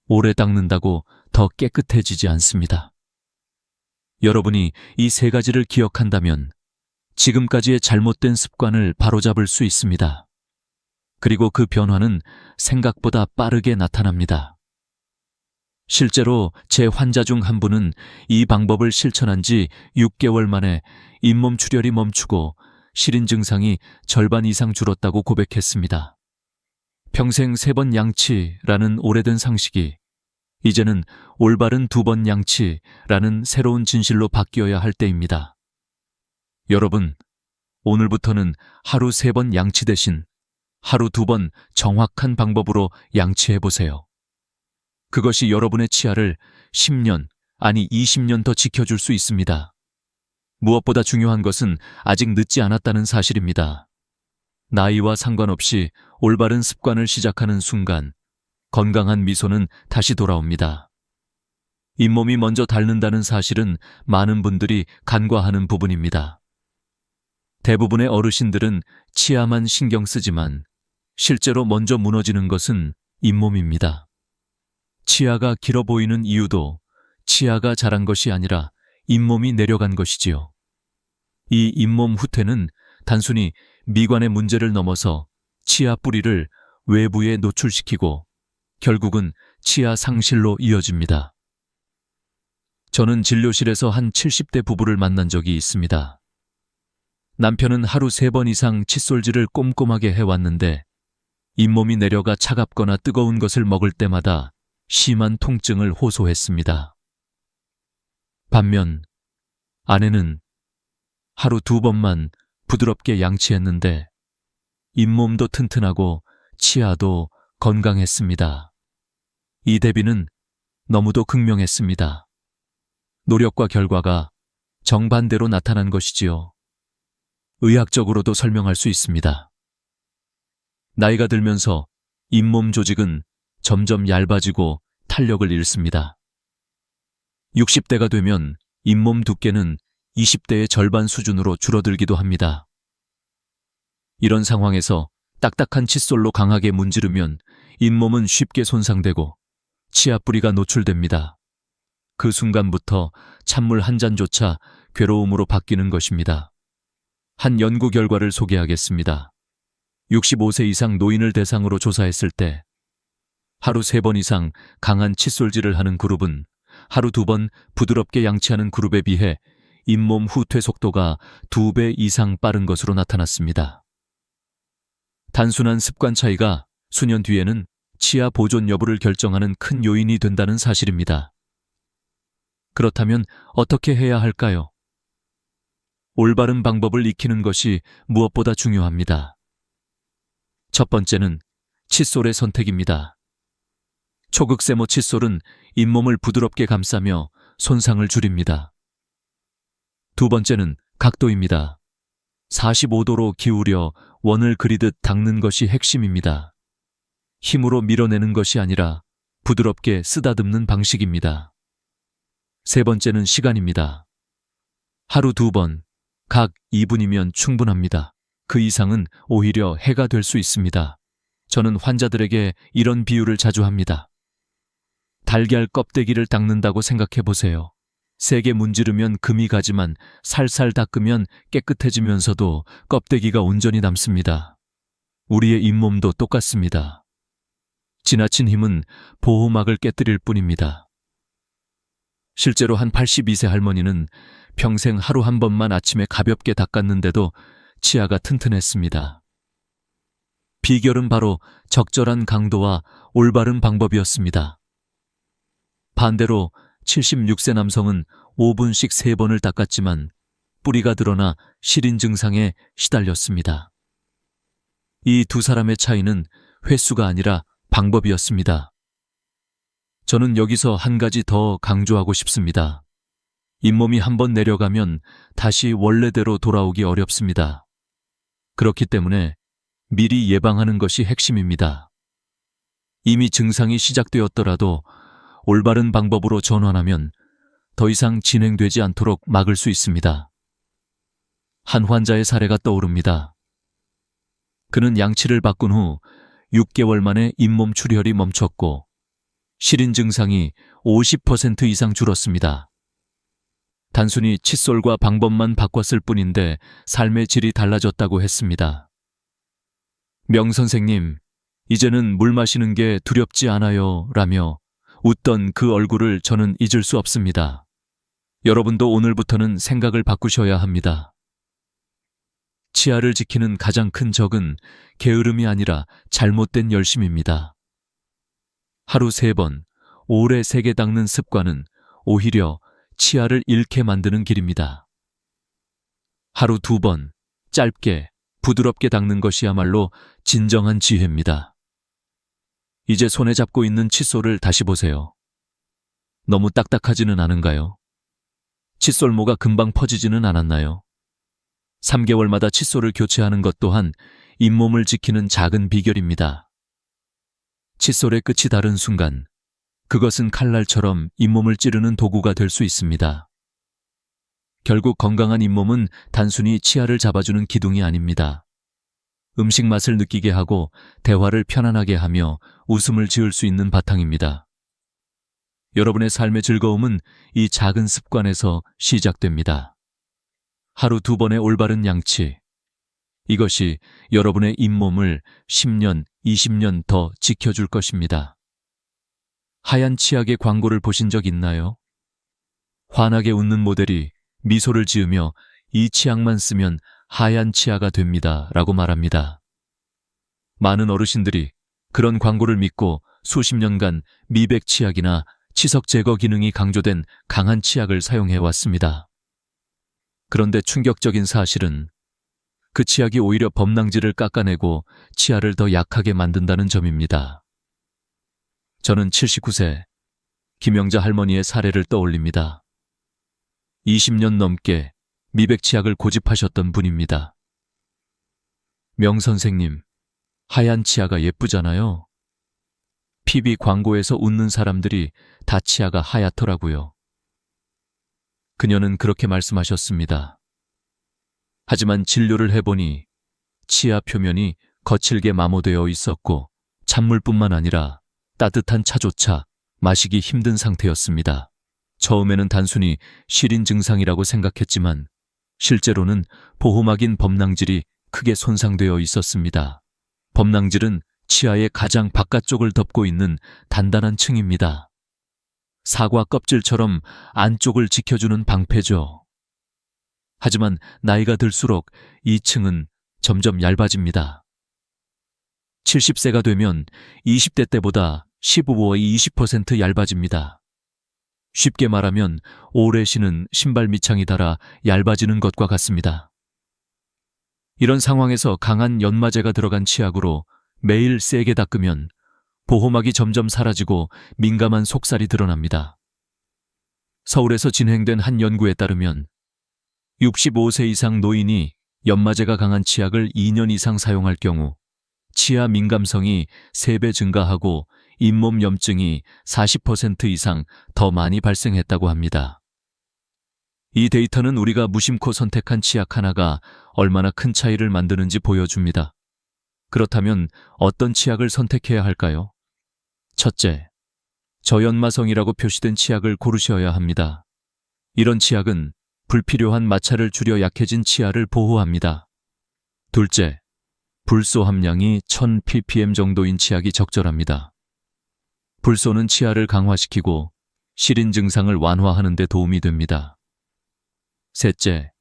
오래 닦는다고 더 깨끗해지지 않습니다. 여러분이 이 3가지를 기억한다면 지금까지의 잘못된 습관을 바로잡을 수 있습니다. 그리고 그 변화는 생각보다 빠르게 나타납니다. 실제로 제 환자 중 한 분은 이 방법을 실천한 지 6개월 만에 잇몸 출혈이 멈추고 시린 증상이 절반 이상 줄었다고 고백했습니다. 평생 3번 양치라는 오래된 상식이 이제는 올바른 2번 양치라는 새로운 진실로 바뀌어야 할 때입니다. 여러분, 오늘부터는 하루 3번 양치 대신 하루 2번 정확한 방법으로 양치해보세요. 그것이 여러분의 치아를 10년, 아니 20년 더 지켜줄 수 있습니다. 무엇보다 중요한 것은 아직 늦지 않았다는 사실입니다. 나이와 상관없이 올바른 습관을 시작하는 순간 건강한 미소는 다시 돌아옵니다. 잇몸이 먼저 닳는다는 사실은 많은 분들이 간과하는 부분입니다. 대부분의 어르신들은 치아만 신경 쓰지만 실제로 먼저 무너지는 것은 잇몸입니다. 치아가 길어 보이는 이유도 치아가 자란 것이 아니라 잇몸이 내려간 것이지요. 이 잇몸 후퇴는 단순히 미관의 문제를 넘어서 치아 뿌리를 외부에 노출시키고 결국은 치아 상실로 이어집니다. 저는 진료실에서 한 70대 부부를 만난 적이 있습니다. 남편은 하루 3번 이상 칫솔질을 꼼꼼하게 해왔는데 잇몸이 내려가 차갑거나 뜨거운 것을 먹을 때마다 심한 통증을 호소했습니다. 반면 아내는 하루 2번만 부드럽게 양치했는데 잇몸도 튼튼하고 치아도 건강했습니다. 이 대비는 너무도 극명했습니다. 노력과 결과가 정반대로 나타난 것이지요. 의학적으로도 설명할 수 있습니다. 나이가 들면서 잇몸 조직은 점점 얇아지고 탄력을 잃습니다. 60대가 되면 잇몸 두께는 20대의 절반 수준으로 줄어들기도 합니다. 이런 상황에서 딱딱한 칫솔로 강하게 문지르면 잇몸은 쉽게 손상되고 치아 뿌리가 노출됩니다. 그 순간부터 찬물 한 잔조차 괴로움으로 바뀌는 것입니다. 한 연구 결과를 소개하겠습니다. 65세 이상 노인을 대상으로 조사했을 때 하루 3번 이상 강한 칫솔질을 하는 그룹은 하루 2번 부드럽게 양치하는 그룹에 비해 잇몸 후퇴 속도가 2배 이상 빠른 것으로 나타났습니다. 단순한 습관 차이가 수년 뒤에는 치아 보존 여부를 결정하는 큰 요인이 된다는 사실입니다. 그렇다면 어떻게 해야 할까요? 올바른 방법을 익히는 것이 무엇보다 중요합니다. 첫 번째는 칫솔의 선택입니다. 초극세모 칫솔은 잇몸을 부드럽게 감싸며 손상을 줄입니다. 두 번째는 각도입니다. 45도로 기울여 원을 그리듯 닦는 것이 핵심입니다. 힘으로 밀어내는 것이 아니라 부드럽게 쓰다듬는 방식입니다. 세 번째는 시간입니다. 하루 2번, 각 2분이면 충분합니다. 그 이상은 오히려 해가 될 수 있습니다. 저는 환자들에게 이런 비유를 자주 합니다. 달걀 껍데기를 닦는다고 생각해 보세요. 세게 문지르면 금이 가지만 살살 닦으면 깨끗해지면서도 껍데기가 온전히 남습니다. 우리의 잇몸도 똑같습니다. 지나친 힘은 보호막을 깨뜨릴 뿐입니다. 실제로 한 82세 할머니는 평생 하루 한 번만 아침에 가볍게 닦았는데도 치아가 튼튼했습니다. 비결은 바로 적절한 강도와 올바른 방법이었습니다. 반대로 76세 남성은 5분씩 3번을 닦았지만 뿌리가 드러나 시린 증상에 시달렸습니다. 이 두 사람의 차이는 횟수가 아니라 방법이었습니다. 저는 여기서 한 가지 더 강조하고 싶습니다. 잇몸이 한번 내려가면 다시 원래대로 돌아오기 어렵습니다. 그렇기 때문에 미리 예방하는 것이 핵심입니다. 이미 증상이 시작되었더라도 올바른 방법으로 전환하면 더 이상 진행되지 않도록 막을 수 있습니다. 한 환자의 사례가 떠오릅니다. 그는 양치를 바꾼 후 6개월 만에 잇몸 출혈이 멈췄고 시린 증상이 50% 이상 줄었습니다. 단순히 칫솔과 방법만 바꿨을 뿐인데 삶의 질이 달라졌다고 했습니다. 명 선생님, 이제는 물 마시는 게 두렵지 않아요 라며 웃던 그 얼굴을 저는 잊을 수 없습니다. 여러분도 오늘부터는 생각을 바꾸셔야 합니다. 치아를 지키는 가장 큰 적은 게으름이 아니라 잘못된 열심입니다. 하루 3번, 오래 세게 닦는 습관은 오히려 치아를 잃게 만드는 길입니다. 하루 2번, 짧게, 부드럽게 닦는 것이야말로 진정한 지혜입니다. 이제 손에 잡고 있는 칫솔을 다시 보세요. 너무 딱딱하지는 않은가요? 칫솔모가 금방 퍼지지는 않았나요? 3개월마다 칫솔을 교체하는 것 또한 잇몸을 지키는 작은 비결입니다. 칫솔의 끝이 닳은 순간, 그것은 칼날처럼 잇몸을 찌르는 도구가 될 수 있습니다. 결국 건강한 잇몸은 단순히 치아를 잡아주는 기둥이 아닙니다. 음식 맛을 느끼게 하고 대화를 편안하게 하며 웃음을 지을 수 있는 바탕입니다. 여러분의 삶의 즐거움은 이 작은 습관에서 시작됩니다. 하루 2번의 올바른 양치. 이것이 여러분의 잇몸을 10년, 20년 더 지켜줄 것입니다. 하얀 치약의 광고를 보신 적 있나요? 환하게 웃는 모델이 미소를 지으며 이 치약만 쓰면 하얀 치아가 됩니다 라고 말합니다. 많은 어르신들이 그런 광고를 믿고 수십 년간 미백 치약이나 치석 제거 기능이 강조된 강한 치약을 사용해 왔습니다. 그런데 충격적인 사실은 그 치약이 오히려 범낭지를 깎아내고 치아를 더 약하게 만든다는 점입니다. 저는 79세 김영자 할머니의 사례를 떠올립니다. 20년 넘게 미백 치약을 고집하셨던 분입니다. 명 선생님, 하얀 치아가 예쁘잖아요. PB 광고에서 웃는 사람들이 다 치아가 하얗더라고요. 그녀는 그렇게 말씀하셨습니다. 하지만 진료를 해보니 치아 표면이 거칠게 마모되어 있었고 찬물뿐만 아니라 따뜻한 차조차 마시기 힘든 상태였습니다. 처음에는 단순히 시린 증상이라고 생각했지만 실제로는 보호막인 범낭질이 크게 손상되어 있었습니다. 범낭질은 치아의 가장 바깥쪽을 덮고 있는 단단한 층입니다. 사과 껍질처럼 안쪽을 지켜주는 방패죠. 하지만 나이가 들수록 이 층은 점점 얇아집니다. 70세가 되면 20대 때보다 15에서 20% 얇아집니다. 쉽게 말하면 오래 신은 신발 밑창이 닳아 얇아지는 것과 같습니다. 이런 상황에서 강한 연마제가 들어간 치약으로 매일 세게 닦으면 보호막이 점점 사라지고 민감한 속살이 드러납니다. 서울에서 진행된 한 연구에 따르면 65세 이상 노인이 연마제가 강한 치약을 2년 이상 사용할 경우 치아 민감성이 3배 증가하고 잇몸 염증이 40% 이상 더 많이 발생했다고 합니다. 이 데이터는 우리가 무심코 선택한 치약 하나가 얼마나 큰 차이를 만드는지 보여줍니다. 그렇다면 어떤 치약을 선택해야 할까요? 첫째, 저연마성이라고 표시된 치약을 고르셔야 합니다. 이런 치약은 불필요한 마찰을 줄여 약해진 치아를 보호합니다. 둘째, 불소 함량이 1000ppm 정도인 치약이 적절합니다. 불소는 치아를 강화시키고 시린 증상을 완화하는 데 도움이 됩니다. 셋째,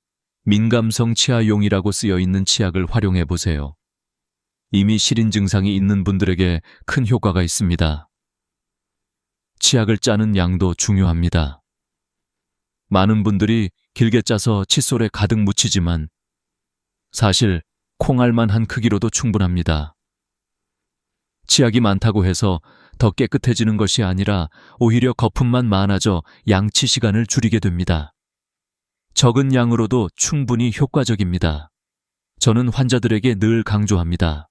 민감성 치아용이라고 쓰여 있는 치약을 활용해 보세요. 이미 시린 증상이 있는 분들에게 큰 효과가 있습니다. 치약을 짜는 양도 중요합니다. 많은 분들이 길게 짜서 칫솔에 가득 묻히지만 사실 콩알만한 크기로도 충분합니다. 치약이 많다고 해서 더 깨끗해지는 것이 아니라 오히려 거품만 많아져 양치 시간을 줄이게 됩니다. 적은 양으로도 충분히 효과적입니다. 저는 환자들에게 늘 강조합니다.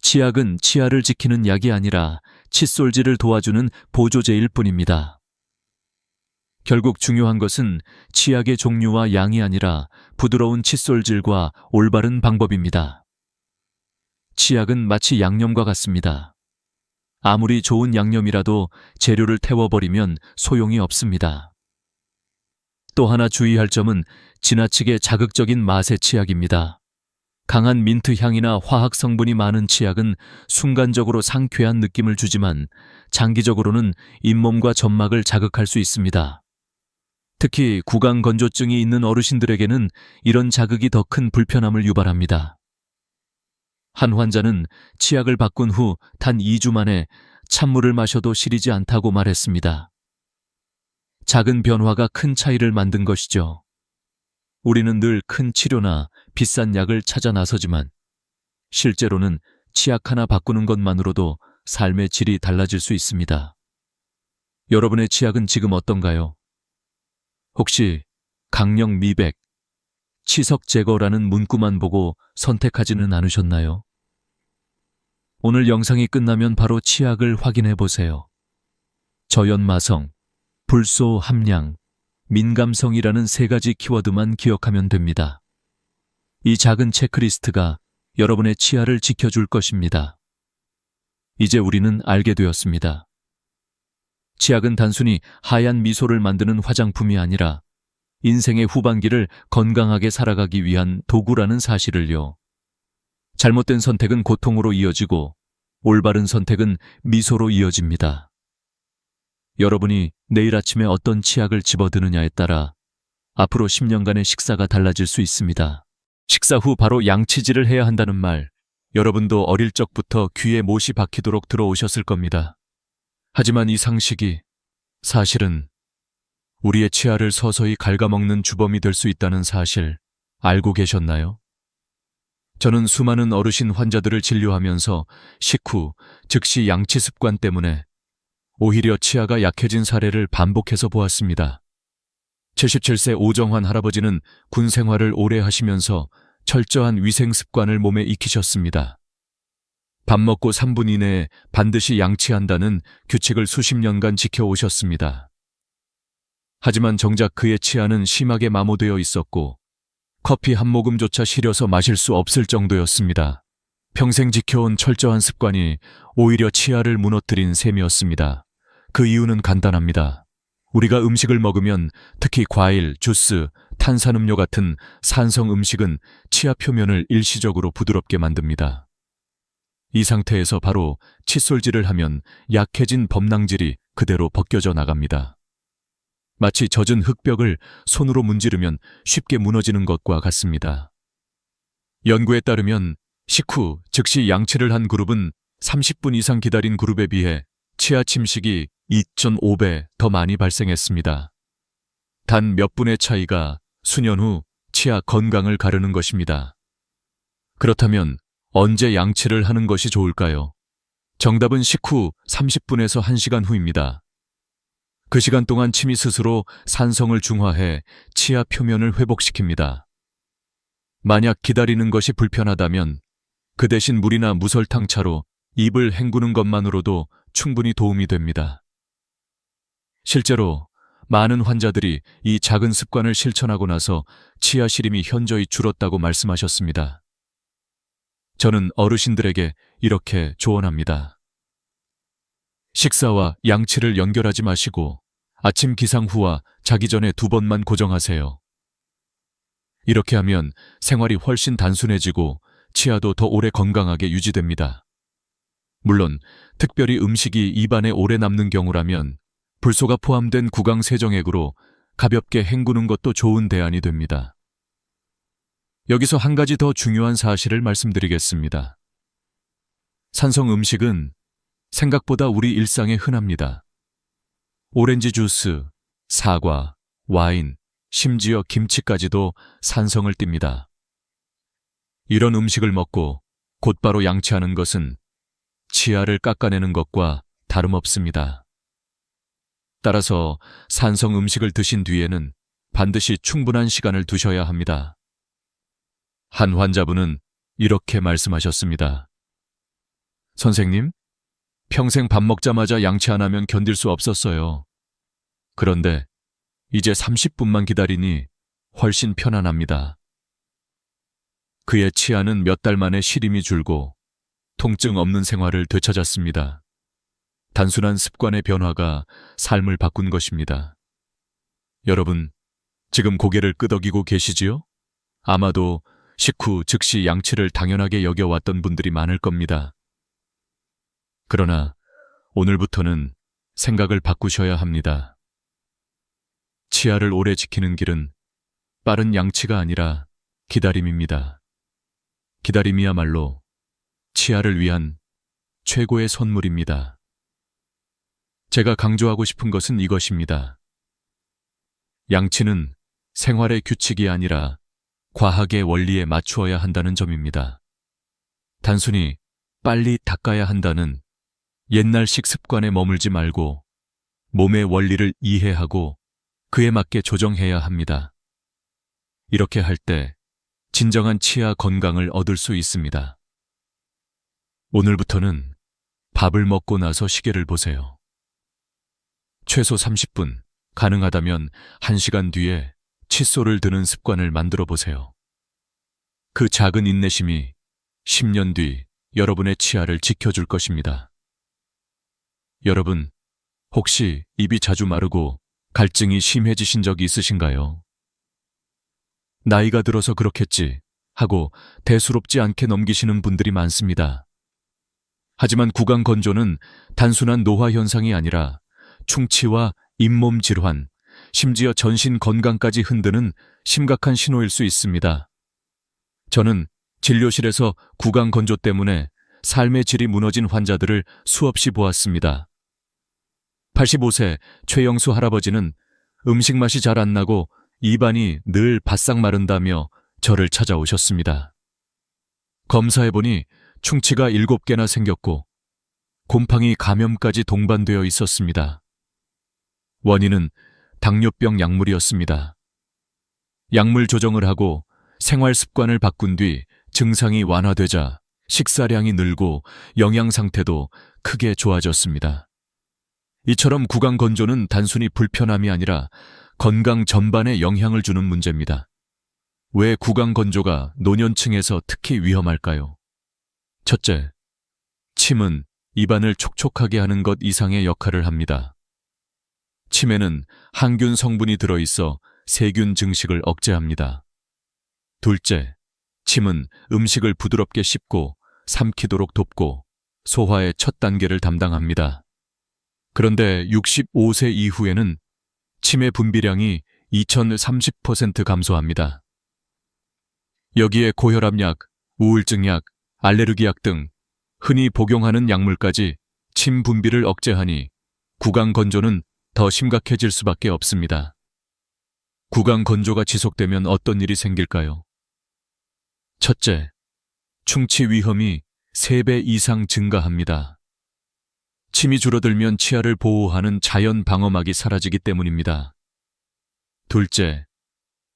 치약은 치아를 지키는 약이 아니라 칫솔질을 도와주는 보조제일 뿐입니다. 결국 중요한 것은 치약의 종류와 양이 아니라 부드러운 칫솔질과 올바른 방법입니다. 치약은 마치 양념과 같습니다. 아무리 좋은 양념이라도 재료를 태워버리면 소용이 없습니다. 또 하나 주의할 점은 지나치게 자극적인 맛의 치약입니다. 강한 민트 향이나 화학 성분이 많은 치약은 순간적으로 상쾌한 느낌을 주지만 장기적으로는 잇몸과 점막을 자극할 수 있습니다. 특히 구강 건조증이 있는 어르신들에게는 이런 자극이 더 큰 불편함을 유발합니다. 한 환자는 치약을 바꾼 후 단 2주 만에 찬물을 마셔도 시리지 않다고 말했습니다. 작은 변화가 큰 차이를 만든 것이죠. 우리는 늘 큰 치료나 비싼 약을 찾아 나서지만 실제로는 치약 하나 바꾸는 것만으로도 삶의 질이 달라질 수 있습니다. 여러분의 치약은 지금 어떤가요? 혹시 강령 미백, 치석 제거라는 문구만 보고 선택하지는 않으셨나요? 오늘 영상이 끝나면 바로 치약을 확인해 보세요. 저연마성, 불소 함량, 민감성이라는 3가지 키워드만 기억하면 됩니다. 이 작은 체크리스트가 여러분의 치아를 지켜줄 것입니다. 이제 우리는 알게 되었습니다. 치약은 단순히 하얀 미소를 만드는 화장품이 아니라 인생의 후반기를 건강하게 살아가기 위한 도구라는 사실을요. 잘못된 선택은 고통으로 이어지고 올바른 선택은 미소로 이어집니다. 여러분이 내일 아침에 어떤 치약을 집어드느냐에 따라 앞으로 10년간의 식사가 달라질 수 있습니다. 식사 후 바로 양치질을 해야 한다는 말, 여러분도 어릴 적부터 귀에 못이 박히도록 들어오셨을 겁니다. 하지만 이 상식이 사실은 우리의 치아를 서서히 갉아먹는 주범이 될 수 있다는 사실 알고 계셨나요? 저는 수많은 어르신 환자들을 진료하면서 식후, 즉시 양치 습관 때문에 오히려 치아가 약해진 사례를 반복해서 보았습니다. 77세 오정환 할아버지는 군 생활을 오래 하시면서 철저한 위생 습관을 몸에 익히셨습니다. 밥 먹고 3분 이내에 반드시 양치한다는 규칙을 수십 년간 지켜오셨습니다. 하지만 정작 그의 치아는 심하게 마모되어 있었고 커피 한 모금조차 시려서 마실 수 없을 정도였습니다. 평생 지켜온 철저한 습관이 오히려 치아를 무너뜨린 셈이었습니다. 그 이유는 간단합니다. 우리가 음식을 먹으면 특히 과일, 주스, 탄산음료 같은 산성 음식은 치아 표면을 일시적으로 부드럽게 만듭니다. 이 상태에서 바로 칫솔질을 하면 약해진 범낭질이 그대로 벗겨져 나갑니다. 마치 젖은 흙벽을 손으로 문지르면 쉽게 무너지는 것과 같습니다. 연구에 따르면 식후 즉시 양치를 한 그룹은 30분 이상 기다린 그룹에 비해 치아 침식이 2.5배 더 많이 발생했습니다. 단 몇 분의 차이가 수년 후 치아 건강을 가르는 것입니다. 그렇다면 언제 양치를 하는 것이 좋을까요? 정답은 식후 30분에서 1시간 후입니다. 그 시간 동안 침이 스스로 산성을 중화해 치아 표면을 회복시킵니다. 만약 기다리는 것이 불편하다면 그 대신 물이나 무설탕차로 입을 헹구는 것만으로도 충분히 도움이 됩니다. 실제로 많은 환자들이 이 작은 습관을 실천하고 나서 치아 시림이 현저히 줄었다고 말씀하셨습니다. 저는 어르신들에게 이렇게 조언합니다. 식사와 양치를 연결하지 마시고 아침 기상 후와 자기 전에 2번만 고정하세요. 이렇게 하면 생활이 훨씬 단순해지고 치아도 더 오래 건강하게 유지됩니다. 물론 특별히 음식이 입안에 오래 남는 경우라면 불소가 포함된 구강 세정액으로 가볍게 헹구는 것도 좋은 대안이 됩니다. 여기서 한 가지 더 중요한 사실을 말씀드리겠습니다. 산성 음식은 생각보다 우리 일상에 흔합니다. 오렌지 주스, 사과, 와인, 심지어 김치까지도 산성을 띱니다. 이런 음식을 먹고 곧바로 양치하는 것은 치아를 깎아내는 것과 다름없습니다. 따라서 산성 음식을 드신 뒤에는 반드시 충분한 시간을 두셔야 합니다. 한 환자분은 이렇게 말씀하셨습니다. 선생님, 평생 밥 먹자마자 양치 안 하면 견딜 수 없었어요. 그런데 이제 30분만 기다리니 훨씬 편안합니다. 그의 치아는 몇 달 만에 시림이 줄고 통증 없는 생활을 되찾았습니다. 단순한 습관의 변화가 삶을 바꾼 것입니다. 여러분, 지금 고개를 끄덕이고 계시지요? 아마도 식후 즉시 양치를 당연하게 여겨왔던 분들이 많을 겁니다. 그러나 오늘부터는 생각을 바꾸셔야 합니다. 치아를 오래 지키는 길은 빠른 양치가 아니라 기다림입니다. 기다림이야말로 치아를 위한 최고의 선물입니다. 제가 강조하고 싶은 것은 이것입니다. 양치는 생활의 규칙이 아니라 과학의 원리에 맞추어야 한다는 점입니다. 단순히 빨리 닦아야 한다는 옛날식 습관에 머물지 말고 몸의 원리를 이해하고 그에 맞게 조정해야 합니다. 이렇게 할 때 진정한 치아 건강을 얻을 수 있습니다. 오늘부터는 밥을 먹고 나서 시계를 보세요. 최소 30분, 가능하다면 1시간 뒤에 칫솔을 드는 습관을 만들어 보세요. 그 작은 인내심이 10년 뒤 여러분의 치아를 지켜줄 것입니다. 여러분, 혹시 입이 자주 마르고 갈증이 심해지신 적이 있으신가요? 나이가 들어서 그렇겠지 하고 대수롭지 않게 넘기시는 분들이 많습니다. 하지만 구강 건조는 단순한 노화 현상이 아니라 충치와 잇몸 질환, 심지어 전신 건강까지 흔드는 심각한 신호일 수 있습니다. 저는 진료실에서 구강 건조 때문에 삶의 질이 무너진 환자들을 수없이 보았습니다. 85세 최영수 할아버지는 음식 맛이 잘 안 나고 입안이 늘 바싹 마른다며 저를 찾아오셨습니다. 검사해보니 충치가 7개나 생겼고 곰팡이 감염까지 동반되어 있었습니다. 원인은 당뇨병 약물이었습니다. 약물 조정을 하고 생활 습관을 바꾼 뒤 증상이 완화되자 식사량이 늘고 영양 상태도 크게 좋아졌습니다. 이처럼 구강 건조는 단순히 불편함이 아니라 건강 전반에 영향을 주는 문제입니다. 왜 구강 건조가 노년층에서 특히 위험할까요? 첫째, 침은 입안을 촉촉하게 하는 것 이상의 역할을 합니다. 침에는 항균 성분이 들어있어 세균 증식을 억제합니다. 둘째, 침은 음식을 부드럽게 씹고 삼키도록 돕고 소화의 첫 단계를 담당합니다. 그런데 65세 이후에는 침의 분비량이 2030% 감소합니다. 여기에 고혈압약, 우울증약, 알레르기약 등 흔히 복용하는 약물까지 침 분비를 억제하니 구강 건조는 더 심각해질 수밖에 없습니다. 구강 건조가 지속되면 어떤 일이 생길까요? 첫째, 충치 위험이 3배 이상 증가합니다. 침이 줄어들면 치아를 보호하는 자연 방어막이 사라지기 때문입니다. 둘째,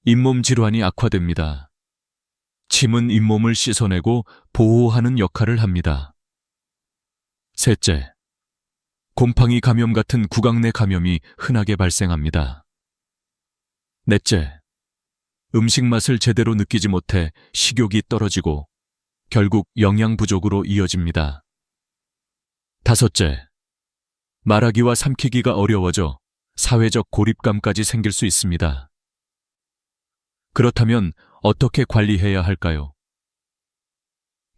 잇몸 질환이 악화됩니다. 침은 잇몸을 씻어내고 보호하는 역할을 합니다. 셋째, 곰팡이 감염 같은 구강 내 감염이 흔하게 발생합니다. 넷째, 음식 맛을 제대로 느끼지 못해 식욕이 떨어지고 결국 영양 부족으로 이어집니다. 다섯째, 말하기와 삼키기가 어려워져 사회적 고립감까지 생길 수 있습니다. 그렇다면 어떻게 관리해야 할까요?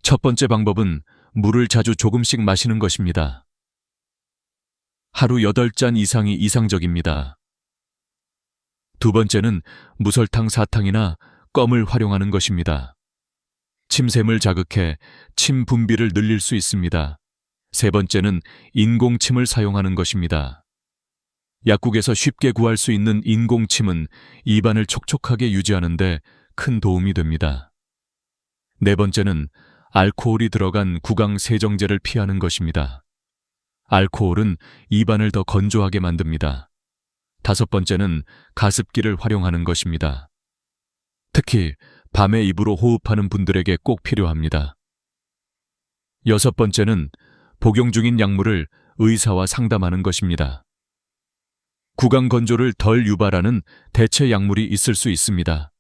첫 번째 방법은 물을 자주 조금씩 마시는 것입니다. 하루 8잔 이상이 이상적입니다. 두 번째는 무설탕 사탕이나 껌을 활용하는 것입니다. 침샘을 자극해 침 분비를 늘릴 수 있습니다. 세 번째는 인공침을 사용하는 것입니다. 약국에서 쉽게 구할 수 있는 인공침은 입안을 촉촉하게 유지하는 데 큰 도움이 됩니다. 네 번째는 알코올이 들어간 구강 세정제를 피하는 것입니다. 알코올은 입안을 더 건조하게 만듭니다. 다섯 번째는 가습기를 활용하는 것입니다. 특히 밤에 입으로 호흡하는 분들에게 꼭 필요합니다. 여섯 번째는 복용 중인 약물을 의사와 상담하는 것입니다. 구강 건조를 덜 유발하는 대체 약물이 있을 수 있습니다.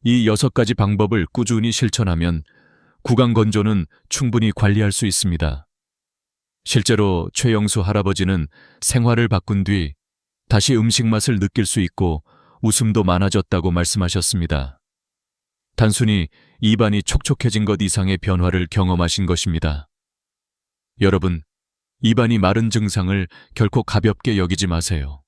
이 6가지 방법을 꾸준히 실천하면 구강 건조는 충분히 관리할 수 있습니다. 실제로 최영수 할아버지는 생활을 바꾼 뒤 다시 음식 맛을 느낄 수 있고 웃음도 많아졌다고 말씀하셨습니다. 단순히 입안이 촉촉해진 것 이상의 변화를 경험하신 것입니다. 여러분, 입안이 마른 증상을 결코 가볍게 여기지 마세요.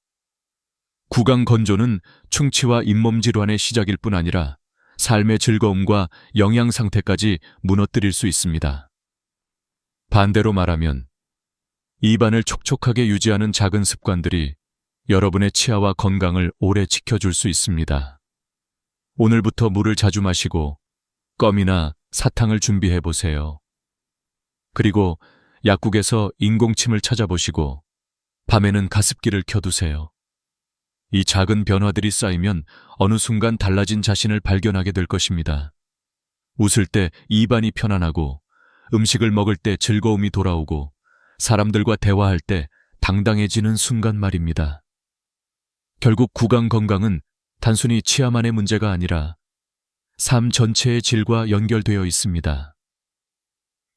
구강 건조는 충치와 잇몸 질환의 시작일 뿐 아니라 삶의 즐거움과 영양 상태까지 무너뜨릴 수 있습니다. 반대로 말하면 입안을 촉촉하게 유지하는 작은 습관들이 여러분의 치아와 건강을 오래 지켜줄 수 있습니다. 오늘부터 물을 자주 마시고 껌이나 사탕을 준비해 보세요. 그리고 약국에서 인공침을 찾아보시고 밤에는 가습기를 켜두세요. 이 작은 변화들이 쌓이면 어느 순간 달라진 자신을 발견하게 될 것입니다. 웃을 때 입안이 편안하고 음식을 먹을 때 즐거움이 돌아오고 사람들과 대화할 때 당당해지는 순간 말입니다. 결국 구강 건강은 단순히 치아만의 문제가 아니라 삶 전체의 질과 연결되어 있습니다.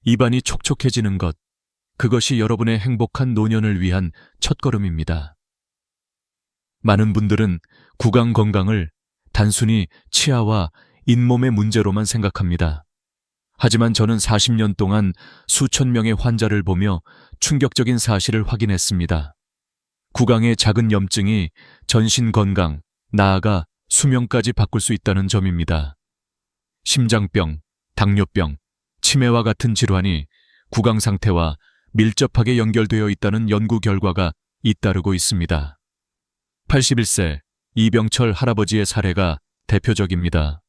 입안이 촉촉해지는 것, 그것이 여러분의 행복한 노년을 위한 첫걸음입니다. 많은 분들은 구강 건강을 단순히 치아와 잇몸의 문제로만 생각합니다. 하지만 저는 40년 동안 수천 명의 환자를 보며 충격적인 사실을 확인했습니다. 구강의 작은 염증이 전신 건강, 나아가 수명까지 바꿀 수 있다는 점입니다. 심장병, 당뇨병, 치매와 같은 질환이 구강 상태와 밀접하게 연결되어 있다는 연구 결과가 잇따르고 있습니다. 81세 이병철 할아버지의 사례가 대표적입니다.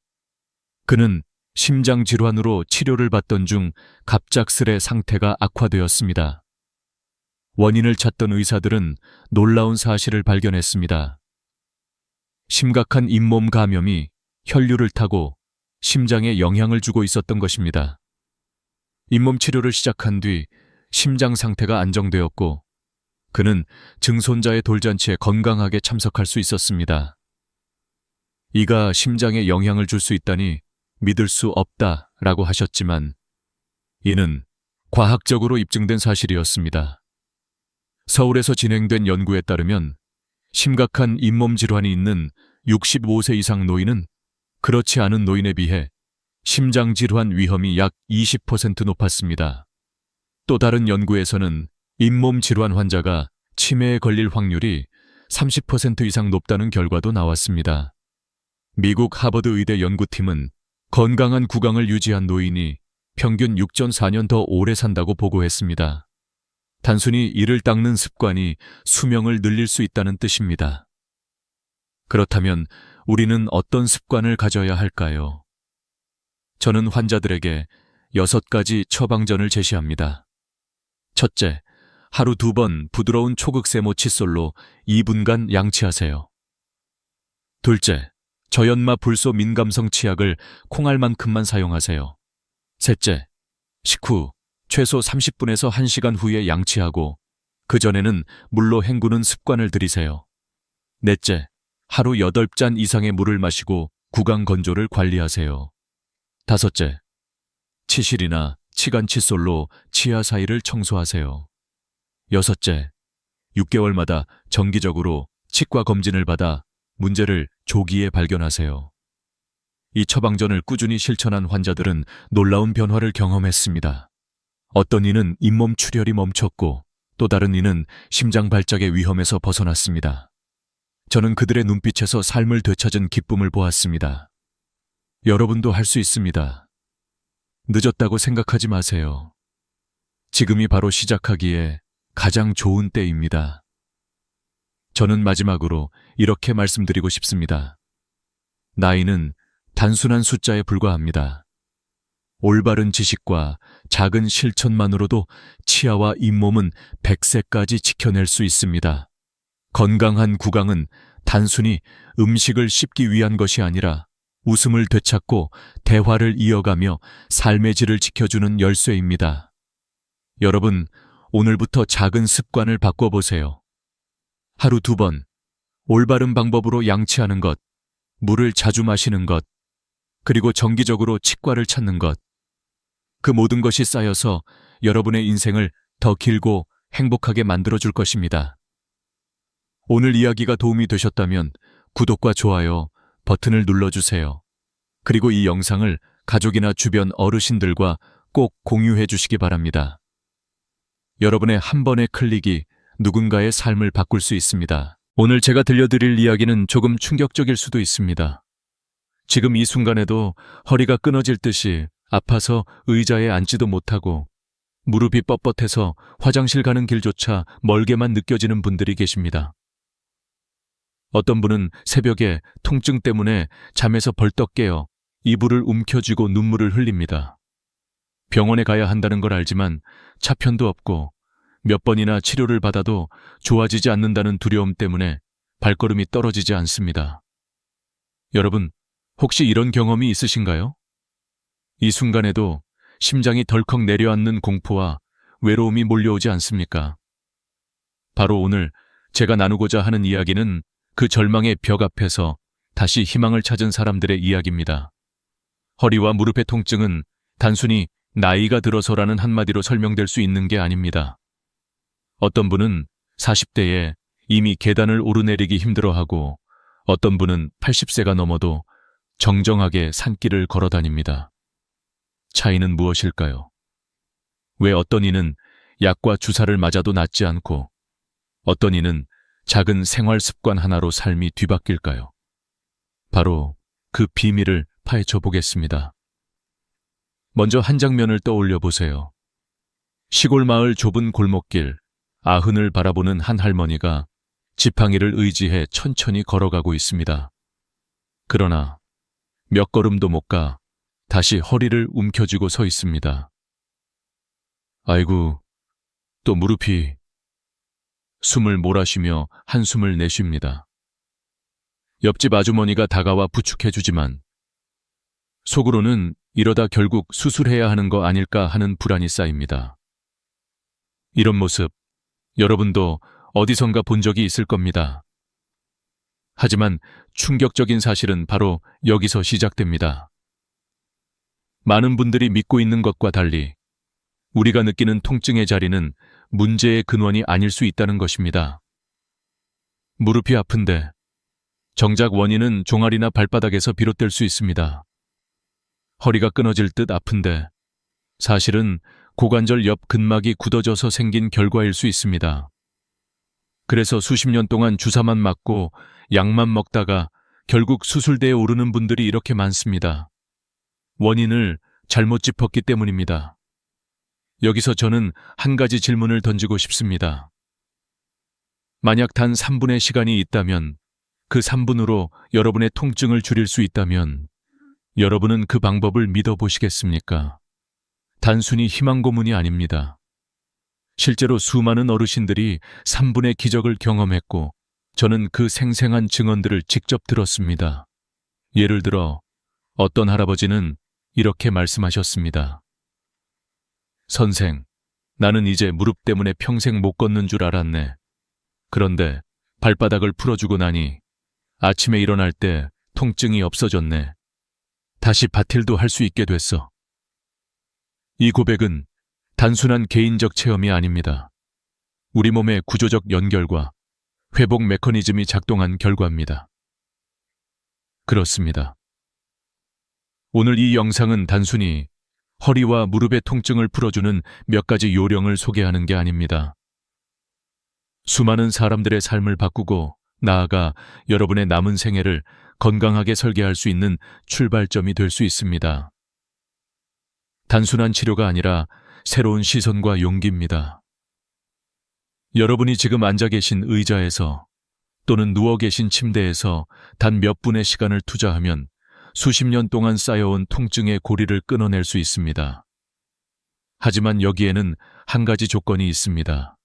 그는 심장 질환으로 치료를 받던 중 갑작스레 상태가 악화되었습니다. 원인을 찾던 의사들은 놀라운 사실을 발견했습니다. 심각한 잇몸 감염이 혈류를 타고 심장에 영향을 주고 있었던 것입니다. 잇몸 치료를 시작한 뒤 심장 상태가 안정되었고 그는 증손자의 돌잔치에 건강하게 참석할 수 있었습니다. 이가 심장에 영향을 줄 수 있다니 믿을 수 없다라고 하셨지만 이는 과학적으로 입증된 사실이었습니다. 서울에서 진행된 연구에 따르면 심각한 잇몸 질환이 있는 65세 이상 노인은 그렇지 않은 노인에 비해 심장 질환 위험이 약 20% 높았습니다. 또 다른 연구에서는 잇몸 질환 환자가 치매에 걸릴 확률이 30% 이상 높다는 결과도 나왔습니다. 미국 하버드 의대 연구팀은 건강한 구강을 유지한 노인이 평균 6.4년 더 오래 산다고 보고했습니다. 단순히 이를 닦는 습관이 수명을 늘릴 수 있다는 뜻입니다. 그렇다면 우리는 어떤 습관을 가져야 할까요? 저는 환자들에게 6가지 처방전을 제시합니다. 첫째, 하루 2번 부드러운 초극세모 칫솔로 2분간 양치하세요. 둘째, 저연마 불소 민감성 치약을 콩알만큼만 사용하세요. 셋째, 식후 최소 30분에서 1시간 후에 양치하고 그전에는 물로 헹구는 습관을 들이세요. 넷째, 하루 8잔 이상의 물을 마시고 구강 건조를 관리하세요. 다섯째, 치실이나 치간 칫솔로 치아 사이를 청소하세요. 여섯째, 6개월마다 정기적으로 치과 검진을 받아 문제를 조기에 발견하세요. 이 처방전을 꾸준히 실천한 환자들은 놀라운 변화를 경험했습니다. 어떤 이는 잇몸 출혈이 멈췄고 또 다른 이는 심장 발작의 위험에서 벗어났습니다. 저는 그들의 눈빛에서 삶을 되찾은 기쁨을 보았습니다. 여러분도 할 수 있습니다. 늦었다고 생각하지 마세요. 지금이 바로 시작하기에 가장 좋은 때입니다. 저는 마지막으로 이렇게 말씀드리고 싶습니다. 나이는 단순한 숫자에 불과합니다. 올바른 지식과 작은 실천만으로도 치아와 잇몸은 100세까지 지켜낼 수 있습니다. 건강한 구강은 단순히 음식을 씹기 위한 것이 아니라 웃음을 되찾고 대화를 이어가며 삶의 질을 지켜주는 열쇠입니다. 여러분, 오늘부터 작은 습관을 바꿔보세요. 하루 2번, 올바른 방법으로 양치하는 것, 물을 자주 마시는 것, 그리고 정기적으로 치과를 찾는 것. 그 모든 것이 쌓여서 여러분의 인생을 더 길고 행복하게 만들어줄 것입니다. 오늘 이야기가 도움이 되셨다면 구독과 좋아요 버튼을 눌러주세요. 그리고 이 영상을 가족이나 주변 어르신들과 꼭 공유해 주시기 바랍니다. 여러분의 한 번의 클릭이 누군가의 삶을 바꿀 수 있습니다. 오늘 제가 들려드릴 이야기는 조금 충격적일 수도 있습니다. 지금 이 순간에도 허리가 끊어질 듯이 아파서 의자에 앉지도 못하고 무릎이 뻣뻣해서 화장실 가는 길조차 멀게만 느껴지는 분들이 계십니다. 어떤 분은 새벽에 통증 때문에 잠에서 벌떡 깨어 이불을 움켜쥐고 눈물을 흘립니다. 병원에 가야 한다는 걸 알지만 차편도 없고 몇 번이나 치료를 받아도 좋아지지 않는다는 두려움 때문에 발걸음이 떨어지지 않습니다. 여러분, 혹시 이런 경험이 있으신가요? 이 순간에도 심장이 덜컥 내려앉는 공포와 외로움이 몰려오지 않습니까? 바로 오늘 제가 나누고자 하는 이야기는 그 절망의 벽 앞에서 다시 희망을 찾은 사람들의 이야기입니다. 허리와 무릎의 통증은 단순히 나이가 들어서라는 한마디로 설명될 수 있는 게 아닙니다. 어떤 분은 40대에 이미 계단을 오르내리기 힘들어하고 어떤 분은 80세가 넘어도 정정하게 산길을 걸어 다닙니다. 차이는 무엇일까요? 왜 어떤 이는 약과 주사를 맞아도 낫지 않고 어떤 이는 작은 생활 습관 하나로 삶이 뒤바뀔까요? 바로 그 비밀을 파헤쳐 보겠습니다. 먼저 한 장면을 떠올려 보세요. 시골 마을 좁은 골목길, 아흔을 바라보는 한 할머니가 지팡이를 의지해 천천히 걸어가고 있습니다. 그러나 몇 걸음도 못 가 다시 허리를 움켜쥐고 서 있습니다. 아이고, 또 무릎이... 숨을 몰아쉬며 한숨을 내쉽니다. 옆집 아주머니가 다가와 부축해주지만 속으로는 이러다 결국 수술해야 하는 거 아닐까 하는 불안이 쌓입니다. 이런 모습, 여러분도 어디선가 본 적이 있을 겁니다. 하지만 충격적인 사실은 바로 여기서 시작됩니다. 많은 분들이 믿고 있는 것과 달리 우리가 느끼는 통증의 자리는 문제의 근원이 아닐 수 있다는 것입니다. 무릎이 아픈데 정작 원인은 종아리나 발바닥에서 비롯될 수 있습니다. 허리가 끊어질 듯 아픈데 사실은 고관절 옆 근막이 굳어져서 생긴 결과일 수 있습니다. 그래서 수십 년 동안 주사만 맞고 약만 먹다가 결국 수술대에 오르는 분들이 이렇게 많습니다. 원인을 잘못 짚었기 때문입니다. 여기서 저는 한 가지 질문을 던지고 싶습니다. 만약 단 3분의 시간이 있다면, 그 3분으로 여러분의 통증을 줄일 수 있다면 여러분은 그 방법을 믿어보시겠습니까? 단순히 희망 고문이 아닙니다. 실제로 수많은 어르신들이 3분의 기적을 경험했고 저는 그 생생한 증언들을 직접 들었습니다. 예를 들어 어떤 할아버지는 이렇게 말씀하셨습니다. 선생, 나는 이제 무릎 때문에 평생 못 걷는 줄 알았네. 그런데 발바닥을 풀어주고 나니 아침에 일어날 때 통증이 없어졌네. 다시 밭일도 할 수 있게 됐어. 이 고백은 단순한 개인적 체험이 아닙니다. 우리 몸의 구조적 연결과 회복 메커니즘이 작동한 결과입니다. 그렇습니다. 오늘 이 영상은 단순히 허리와 무릎의 통증을 풀어주는 몇 가지 요령을 소개하는 게 아닙니다. 수많은 사람들의 삶을 바꾸고 나아가 여러분의 남은 생애를 건강하게 설계할 수 있는 출발점이 될 수 있습니다. 단순한 치료가 아니라 새로운 시선과 용기입니다. 여러분이 지금 앉아 계신 의자에서 또는 누워 계신 침대에서 단 몇 분의 시간을 투자하면 수십 년 동안 쌓여온 통증의 고리를 끊어낼 수 있습니다. 하지만 여기에는 한 가지 조건이 있습니다.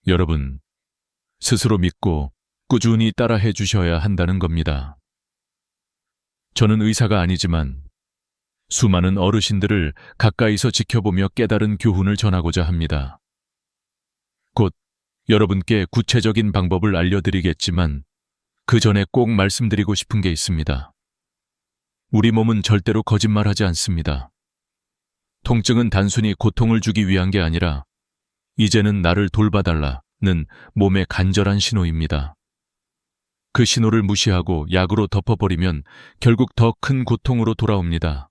여러분, 스스로 믿고 꾸준히 따라해 주셔야 한다는 겁니다. 저는 의사가 아니지만 수많은 어르신들을 가까이서 지켜보며 깨달은 교훈을 전하고자 합니다. 곧 여러분께 구체적인 방법을 알려드리겠지만 그 전에 꼭 말씀드리고 싶은 게 있습니다. 우리 몸은 절대로 거짓말하지 않습니다. 통증은 단순히 고통을 주기 위한 게 아니라 이제는 나를 돌봐달라는 몸의 간절한 신호입니다. 그 신호를 무시하고 약으로 덮어버리면 결국 더 큰 고통으로 돌아옵니다.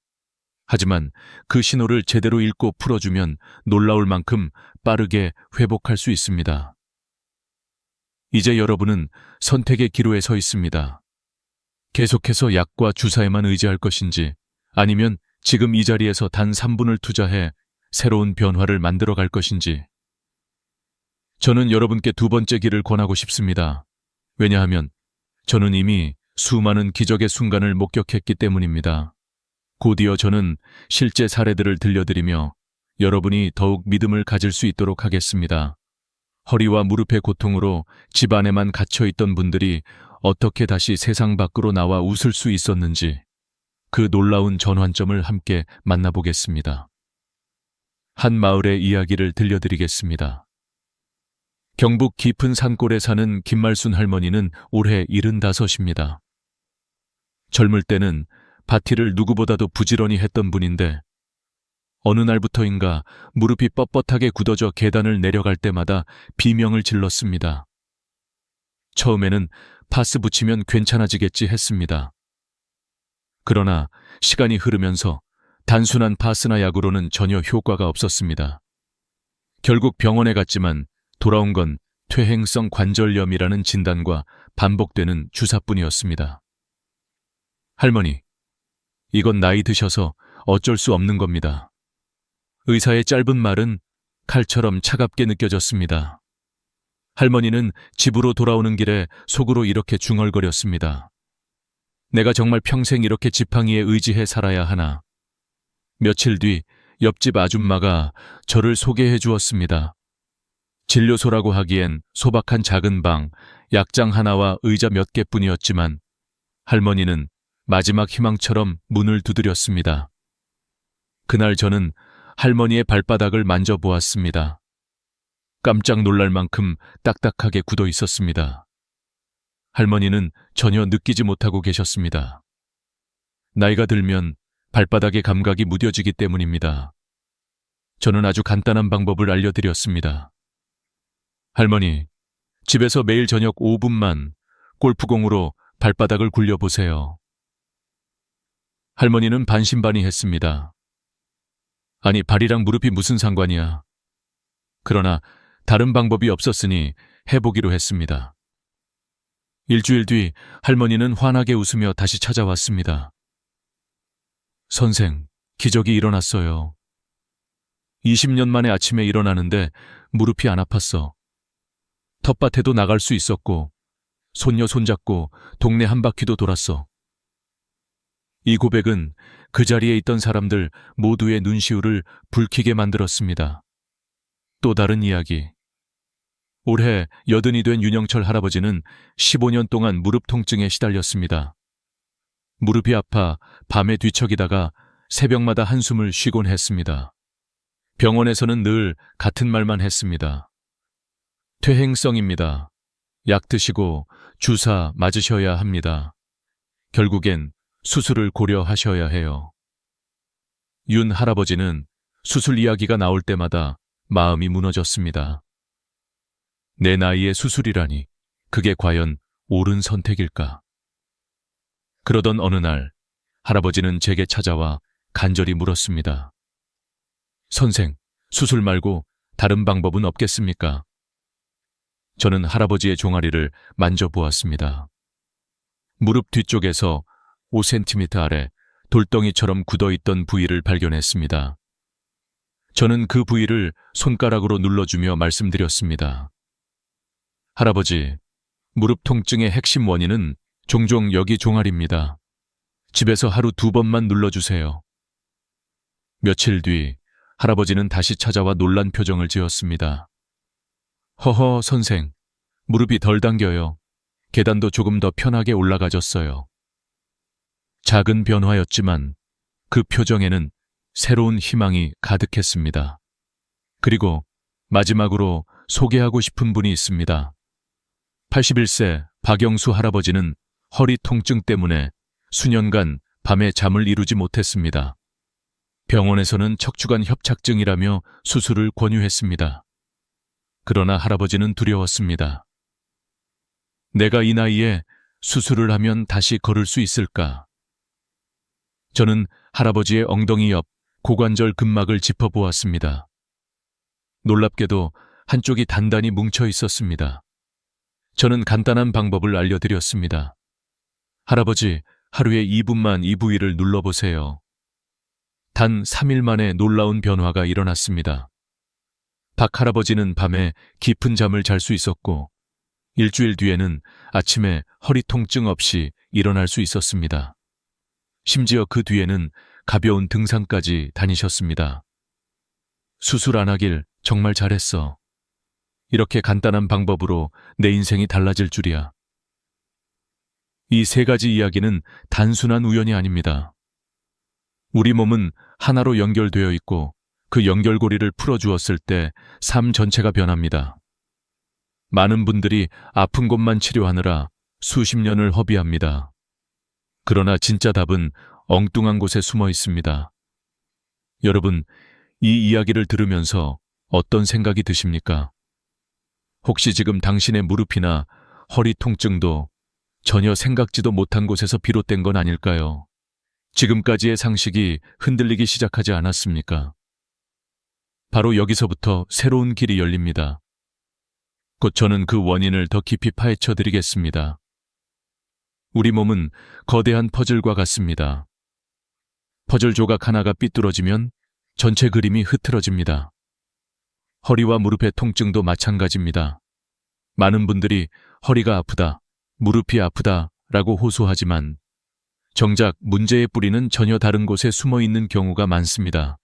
하지만 그 신호를 제대로 읽고 풀어주면 놀라울 만큼 빠르게 회복할 수 있습니다. 이제 여러분은 선택의 기로에 서 있습니다. 계속해서 약과 주사에만 의지할 것인지 아니면 지금 이 자리에서 단 3분을 투자해 새로운 변화를 만들어 갈 것인지. 저는 여러분께 두 번째 길을 권하고 싶습니다. 왜냐하면 저는 이미 수많은 기적의 순간을 목격했기 때문입니다. 곧이어 저는 실제 사례들을 들려드리며 여러분이 더욱 믿음을 가질 수 있도록 하겠습니다. 허리와 무릎의 고통으로 집 안에만 갇혀있던 분들이 어떻게 다시 세상 밖으로 나와 웃을 수 있었는지 그 놀라운 전환점을 함께 만나보겠습니다. 한 마을의 이야기를 들려드리겠습니다. 경북 깊은 산골에 사는 김말순 할머니는 올해 75입니다. 젊을 때는 밭일을 누구보다도 부지런히 했던 분인데 어느 날부터인가 무릎이 뻣뻣하게 굳어져 계단을 내려갈 때마다 비명을 질렀습니다. 처음에는 파스 붙이면 괜찮아지겠지 했습니다. 그러나 시간이 흐르면서 단순한 파스나 약으로는 전혀 효과가 없었습니다. 결국 병원에 갔지만 돌아온 건 퇴행성 관절염이라는 진단과 반복되는 주사뿐이었습니다. 할머니, 이건 나이 드셔서 어쩔 수 없는 겁니다. 의사의 짧은 말은 칼처럼 차갑게 느껴졌습니다. 할머니는 집으로 돌아오는 길에 속으로 이렇게 중얼거렸습니다. 내가 정말 평생 이렇게 지팡이에 의지해 살아야 하나. 며칠 뒤 옆집 아줌마가 저를 소개해 주었습니다. 진료소라고 하기엔 소박한 작은 방, 약장 하나와 의자 몇 개뿐이었지만 할머니는 마지막 희망처럼 문을 두드렸습니다. 그날 저는 할머니의 발바닥을 만져보았습니다. 깜짝 놀랄 만큼 딱딱하게 굳어 있었습니다. 할머니는 전혀 느끼지 못하고 계셨습니다. 나이가 들면 발바닥의 감각이 무뎌지기 때문입니다. 저는 아주 간단한 방법을 알려드렸습니다. 할머니, 집에서 매일 저녁 5분만 골프공으로 발바닥을 굴려보세요. 할머니는 반신반의했습니다. 아니, 발이랑 무릎이 무슨 상관이야. 그러나 다른 방법이 없었으니 해보기로 했습니다. 일주일 뒤 할머니는 환하게 웃으며 다시 찾아왔습니다. 선생, 기적이 일어났어요. 20년 만에 아침에 일어나는데 무릎이 안 아팠어. 텃밭에도 나갈 수 있었고 손녀 손잡고 동네 한 바퀴도 돌았어. 이 고백은 그 자리에 있던 사람들 모두의 눈시울을 붉히게 만들었습니다. 또 다른 이야기. 올해 80이 된 윤영철 할아버지는 15년 동안 무릎 통증에 시달렸습니다. 무릎이 아파 밤에 뒤척이다가 새벽마다 한숨을 쉬곤 했습니다. 병원에서는 늘 같은 말만 했습니다. 퇴행성입니다. 약 드시고 주사 맞으셔야 합니다. 결국엔 수술을 고려하셔야 해요. 윤 할아버지는 수술 이야기가 나올 때마다 마음이 무너졌습니다. 내 나이에 수술이라니, 그게 과연 옳은 선택일까? 그러던 어느 날 할아버지는 제게 찾아와 간절히 물었습니다. 선생, 수술 말고 다른 방법은 없겠습니까? 저는 할아버지의 종아리를 만져보았습니다. 무릎 뒤쪽에서 5cm 아래 돌덩이처럼 굳어있던 부위를 발견했습니다. 저는 그 부위를 손가락으로 눌러주며 말씀드렸습니다. 할아버지, 무릎 통증의 핵심 원인은 종종 여기 종아리입니다. 집에서 하루 2번만 눌러주세요. 며칠 뒤 할아버지는 다시 찾아와 놀란 표정을 지었습니다. 허허, 선생, 무릎이 덜 당겨요. 계단도 조금 더 편하게 올라가졌어요. 작은 변화였지만 그 표정에는 새로운 희망이 가득했습니다. 그리고 마지막으로 소개하고 싶은 분이 있습니다. 81세 박영수 할아버지는 허리 통증 때문에 수년간 밤에 잠을 이루지 못했습니다. 병원에서는 척추관 협착증이라며 수술을 권유했습니다. 그러나 할아버지는 두려웠습니다. 내가 이 나이에 수술을 하면 다시 걸을 수 있을까? 저는 할아버지의 엉덩이 옆 고관절 근막을 짚어보았습니다. 놀랍게도 한쪽이 단단히 뭉쳐 있었습니다. 저는 간단한 방법을 알려드렸습니다. 할아버지, 하루에 2분만 이 부위를 눌러보세요. 단 3일 만에 놀라운 변화가 일어났습니다. 박 할아버지는 밤에 깊은 잠을 잘 수 있었고 일주일 뒤에는 아침에 허리 통증 없이 일어날 수 있었습니다. 심지어 그 뒤에는 가벼운 등산까지 다니셨습니다. 수술 안 하길 정말 잘했어. 이렇게 간단한 방법으로 내 인생이 달라질 줄이야. 이 세 가지 이야기는 단순한 우연이 아닙니다. 우리 몸은 하나로 연결되어 있고 그 연결고리를 풀어주었을 때 삶 전체가 변합니다. 많은 분들이 아픈 곳만 치료하느라 수십 년을 허비합니다. 그러나 진짜 답은 엉뚱한 곳에 숨어 있습니다. 여러분, 이 이야기를 들으면서 어떤 생각이 드십니까? 혹시 지금 당신의 무릎이나 허리 통증도 전혀 생각지도 못한 곳에서 비롯된 건 아닐까요? 지금까지의 상식이 흔들리기 시작하지 않았습니까? 바로 여기서부터 새로운 길이 열립니다. 곧 저는 그 원인을 더 깊이 파헤쳐 드리겠습니다. 우리 몸은 거대한 퍼즐과 같습니다. 퍼즐 조각 하나가 삐뚤어지면 전체 그림이 흐트러집니다. 허리와 무릎의 통증도 마찬가지입니다. 많은 분들이 허리가 아프다, 무릎이 아프다 라고 호소하지만 정작 문제의 뿌리는 전혀 다른 곳에 숨어 있는 경우가 많습니다.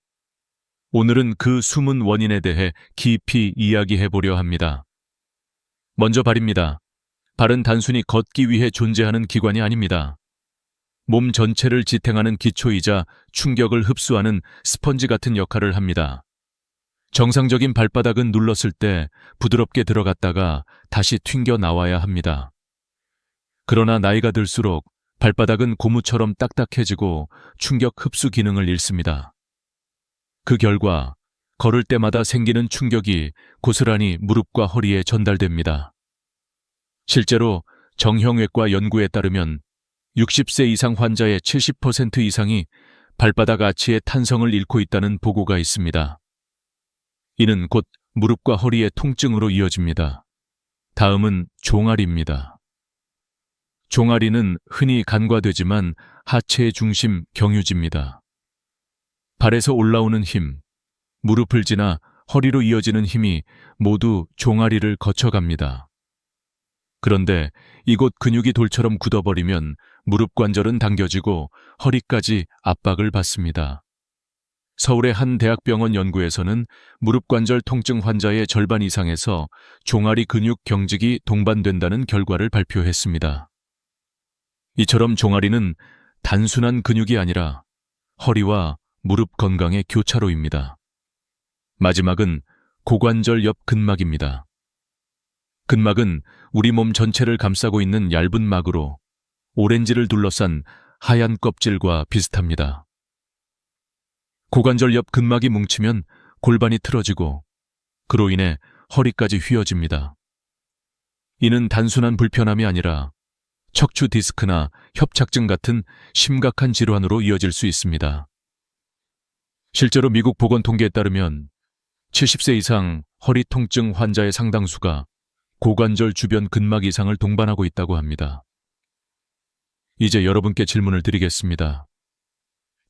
오늘은 그 숨은 원인에 대해 깊이 이야기해 보려 합니다. 먼저 발입니다. 발은 단순히 걷기 위해 존재하는 기관이 아닙니다. 몸 전체를 지탱하는 기초이자 충격을 흡수하는 스펀지 같은 역할을 합니다. 정상적인 발바닥은 눌렀을 때 부드럽게 들어갔다가 다시 튕겨 나와야 합니다. 그러나 나이가 들수록 발바닥은 고무처럼 딱딱해지고 충격 흡수 기능을 잃습니다. 그 결과 걸을 때마다 생기는 충격이 고스란히 무릎과 허리에 전달됩니다. 실제로 정형외과 연구에 따르면 60세 이상 환자의 70% 이상이 발바닥 아치의 탄성을 잃고 있다는 보고가 있습니다. 이는 곧 무릎과 허리의 통증으로 이어집니다. 다음은 종아리입니다. 종아리는 흔히 간과되지만 하체의 중심 경유지입니다. 발에서 올라오는 힘, 무릎을 지나 허리로 이어지는 힘이 모두 종아리를 거쳐갑니다. 그런데 이곳 근육이 돌처럼 굳어버리면 무릎 관절은 당겨지고 허리까지 압박을 받습니다. 서울의 한 대학병원 연구에서는 무릎 관절 통증 환자의 절반 이상에서 종아리 근육 경직이 동반된다는 결과를 발표했습니다. 이처럼 종아리는 단순한 근육이 아니라 허리와 무릎 건강의 교차로입니다. 마지막은 고관절 옆 근막입니다. 근막은 우리 몸 전체를 감싸고 있는 얇은 막으로 오렌지를 둘러싼 하얀 껍질과 비슷합니다. 고관절 옆 근막이 뭉치면 골반이 틀어지고 그로 인해 허리까지 휘어집니다. 이는 단순한 불편함이 아니라 척추 디스크나 협착증 같은 심각한 질환으로 이어질 수 있습니다. 실제로 미국 보건 통계에 따르면 70세 이상 허리 통증 환자의 상당수가 고관절 주변 근막 이상을 동반하고 있다고 합니다. 이제 여러분께 질문을 드리겠습니다.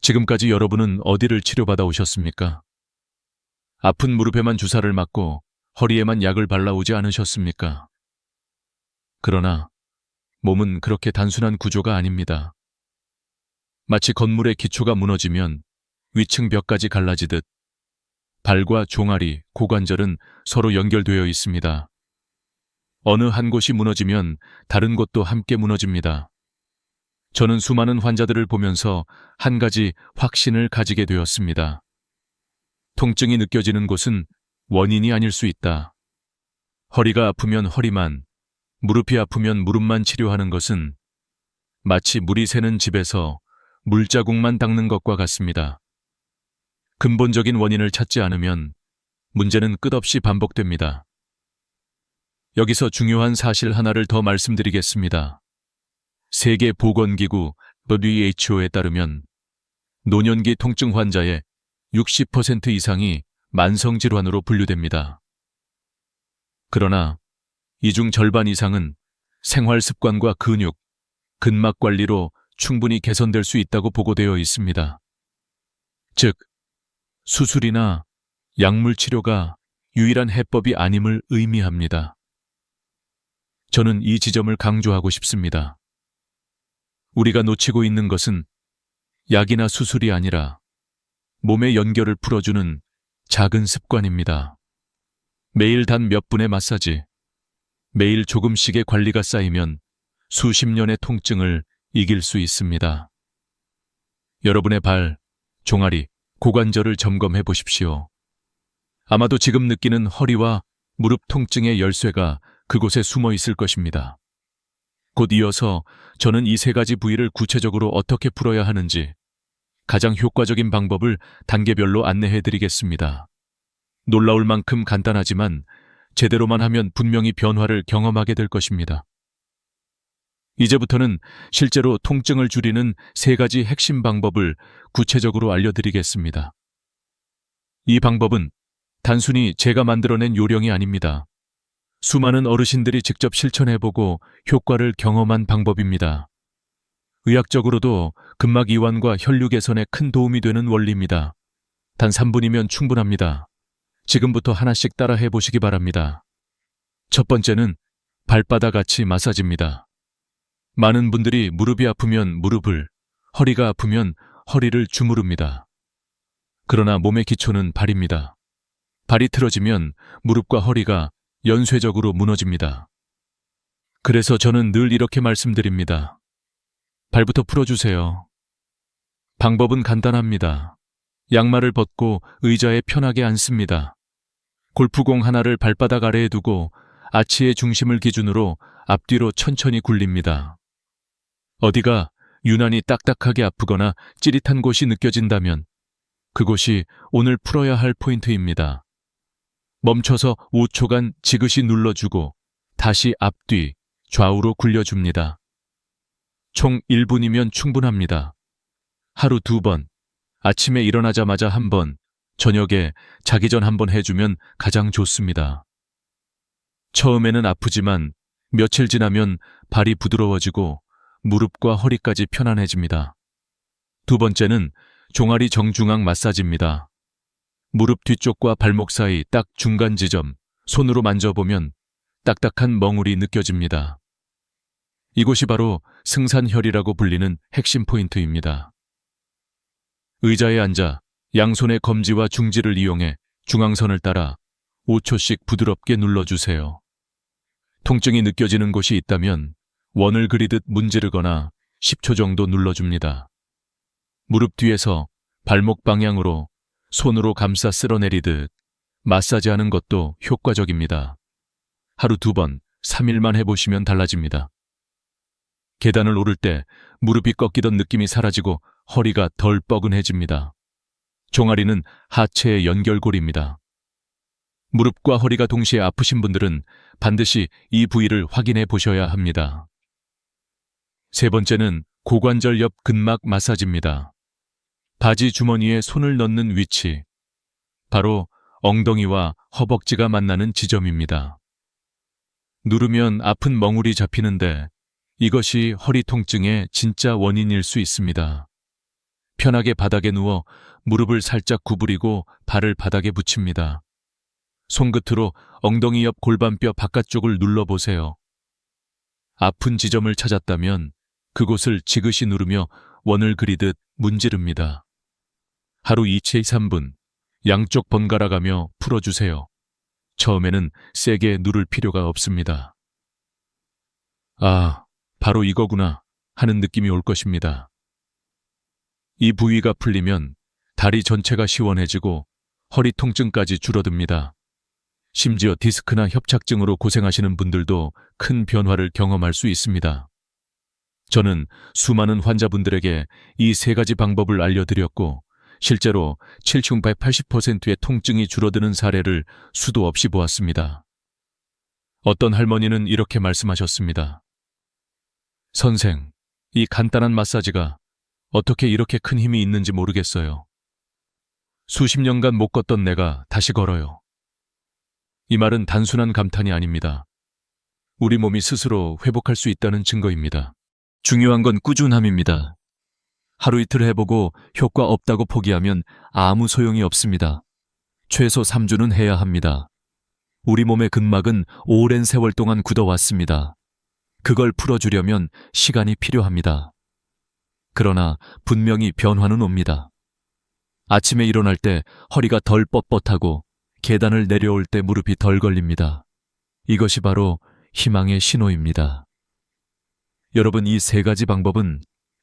지금까지 여러분은 어디를 치료받아 오셨습니까? 아픈 무릎에만 주사를 맞고 허리에만 약을 발라오지 않으셨습니까? 그러나 몸은 그렇게 단순한 구조가 아닙니다. 마치 건물의 기초가 무너지면 위층 벽까지 갈라지듯 발과 종아리, 고관절은 서로 연결되어 있습니다. 어느 한 곳이 무너지면 다른 곳도 함께 무너집니다. 저는 수많은 환자들을 보면서 한 가지 확신을 가지게 되었습니다. 통증이 느껴지는 곳은 원인이 아닐 수 있다. 허리가 아프면 허리만, 무릎이 아프면 무릎만 치료하는 것은 마치 물이 새는 집에서 물자국만 닦는 것과 같습니다. 근본적인 원인을 찾지 않으면 문제는 끝없이 반복됩니다. 여기서 중요한 사실 하나를 더 말씀드리겠습니다. 세계보건기구 WHO에 따르면 노년기 통증 환자의 60% 이상이 만성질환으로 분류됩니다. 그러나 이 중 절반 이상은 생활습관과 근육, 근막 관리로 충분히 개선될 수 있다고 보고되어 있습니다. 즉, 수술이나 약물 치료가 유일한 해법이 아님을 의미합니다. 저는 이 지점을 강조하고 싶습니다. 우리가 놓치고 있는 것은 약이나 수술이 아니라 몸의 연결을 풀어주는 작은 습관입니다. 매일 단 몇 분의 마사지, 매일 조금씩의 관리가 쌓이면 수십 년의 통증을 이길 수 있습니다. 여러분의 발, 종아리, 고관절을 점검해 보십시오. 아마도 지금 느끼는 허리와 무릎 통증의 열쇠가 그곳에 숨어 있을 것입니다. 곧 이어서 저는 이 세 가지 부위를 구체적으로 어떻게 풀어야 하는지 가장 효과적인 방법을 단계별로 안내해 드리겠습니다. 놀라울 만큼 간단하지만 제대로만 하면 분명히 변화를 경험하게 될 것입니다. 이제부터는 실제로 통증을 줄이는 세 가지 핵심 방법을 구체적으로 알려드리겠습니다. 이 방법은 단순히 제가 만들어낸 요령이 아닙니다. 수많은 어르신들이 직접 실천해보고 효과를 경험한 방법입니다. 의학적으로도 근막 이완과 혈류 개선에 큰 도움이 되는 원리입니다. 단 3분이면 충분합니다. 지금부터 하나씩 따라 해보시기 바랍니다. 첫 번째는 발바닥 아치 마사지입니다. 많은 분들이 무릎이 아프면 무릎을, 허리가 아프면 허리를 주무릅니다. 그러나 몸의 기초는 발입니다. 발이 틀어지면 무릎과 허리가 연쇄적으로 무너집니다. 그래서 저는 늘 이렇게 말씀드립니다. 발부터 풀어주세요. 방법은 간단합니다. 양말을 벗고 의자에 편하게 앉습니다. 골프공 하나를 발바닥 아래에 두고 아치의 중심을 기준으로 앞뒤로 천천히 굴립니다. 어디가 유난히 딱딱하게 아프거나 찌릿한 곳이 느껴진다면 그곳이 오늘 풀어야 할 포인트입니다. 멈춰서 5초간 지그시 눌러주고 다시 앞뒤, 좌우로 굴려줍니다. 총 1분이면 충분합니다. 하루 2번, 아침에 일어나자마자 1번, 저녁에 자기 전 1번 해주면 가장 좋습니다. 처음에는 아프지만 며칠 지나면 발이 부드러워지고 무릎과 허리까지 편안해집니다. 두 번째는 종아리 정중앙 마사지입니다. 무릎 뒤쪽과 발목 사이 딱 중간 지점, 손으로 만져보면 딱딱한 멍울이 느껴집니다. 이곳이 바로 승산혈이라고 불리는 핵심 포인트입니다. 의자에 앉아 양손의 검지와 중지를 이용해 중앙선을 따라 5초씩 부드럽게 눌러주세요. 통증이 느껴지는 곳이 있다면 원을 그리듯 문지르거나 10초 정도 눌러줍니다. 무릎 뒤에서 발목 방향으로 손으로 감싸 쓸어내리듯 마사지하는 것도 효과적입니다. 하루 2번, 3일만 해보시면 달라집니다. 계단을 오를 때 무릎이 꺾이던 느낌이 사라지고 허리가 덜 뻐근해집니다. 종아리는 하체의 연결고리입니다. 무릎과 허리가 동시에 아프신 분들은 반드시 이 부위를 확인해 보셔야 합니다. 세 번째는 고관절 옆 근막 마사지입니다. 바지 주머니에 손을 넣는 위치, 바로 엉덩이와 허벅지가 만나는 지점입니다. 누르면 아픈 멍울이 잡히는데 이것이 허리 통증의 진짜 원인일 수 있습니다. 편하게 바닥에 누워 무릎을 살짝 구부리고 발을 바닥에 붙입니다. 손끝으로 엉덩이 옆 골반뼈 바깥쪽을 눌러보세요. 아픈 지점을 찾았다면 그곳을 지그시 누르며 원을 그리듯 문지릅니다. 하루 2채 3분, 양쪽 번갈아가며 풀어주세요. 처음에는 세게 누를 필요가 없습니다. 아, 바로 이거구나 하는 느낌이 올 것입니다. 이 부위가 풀리면 다리 전체가 시원해지고 허리 통증까지 줄어듭니다. 심지어 디스크나 협착증으로 고생하시는 분들도 큰 변화를 경험할 수 있습니다. 저는 수많은 환자분들에게 이 세 가지 방법을 알려드렸고 실제로 70~80%의 통증이 줄어드는 사례를 수도 없이 보았습니다. 어떤 할머니는 이렇게 말씀하셨습니다. 선생, 이 간단한 마사지가 어떻게 이렇게 큰 힘이 있는지 모르겠어요. 수십 년간 못 걷던 내가 다시 걸어요. 이 말은 단순한 감탄이 아닙니다. 우리 몸이 스스로 회복할 수 있다는 증거입니다. 중요한 건 꾸준함입니다. 하루 이틀 해보고 효과 없다고 포기하면 아무 소용이 없습니다. 최소 3주는 해야 합니다. 우리 몸의 근막은 오랜 세월 동안 굳어왔습니다. 그걸 풀어주려면 시간이 필요합니다. 그러나 분명히 변화는 옵니다. 아침에 일어날 때 허리가 덜 뻣뻣하고 계단을 내려올 때 무릎이 덜 걸립니다. 이것이 바로 희망의 신호입니다. 여러분, 이 세 가지 방법은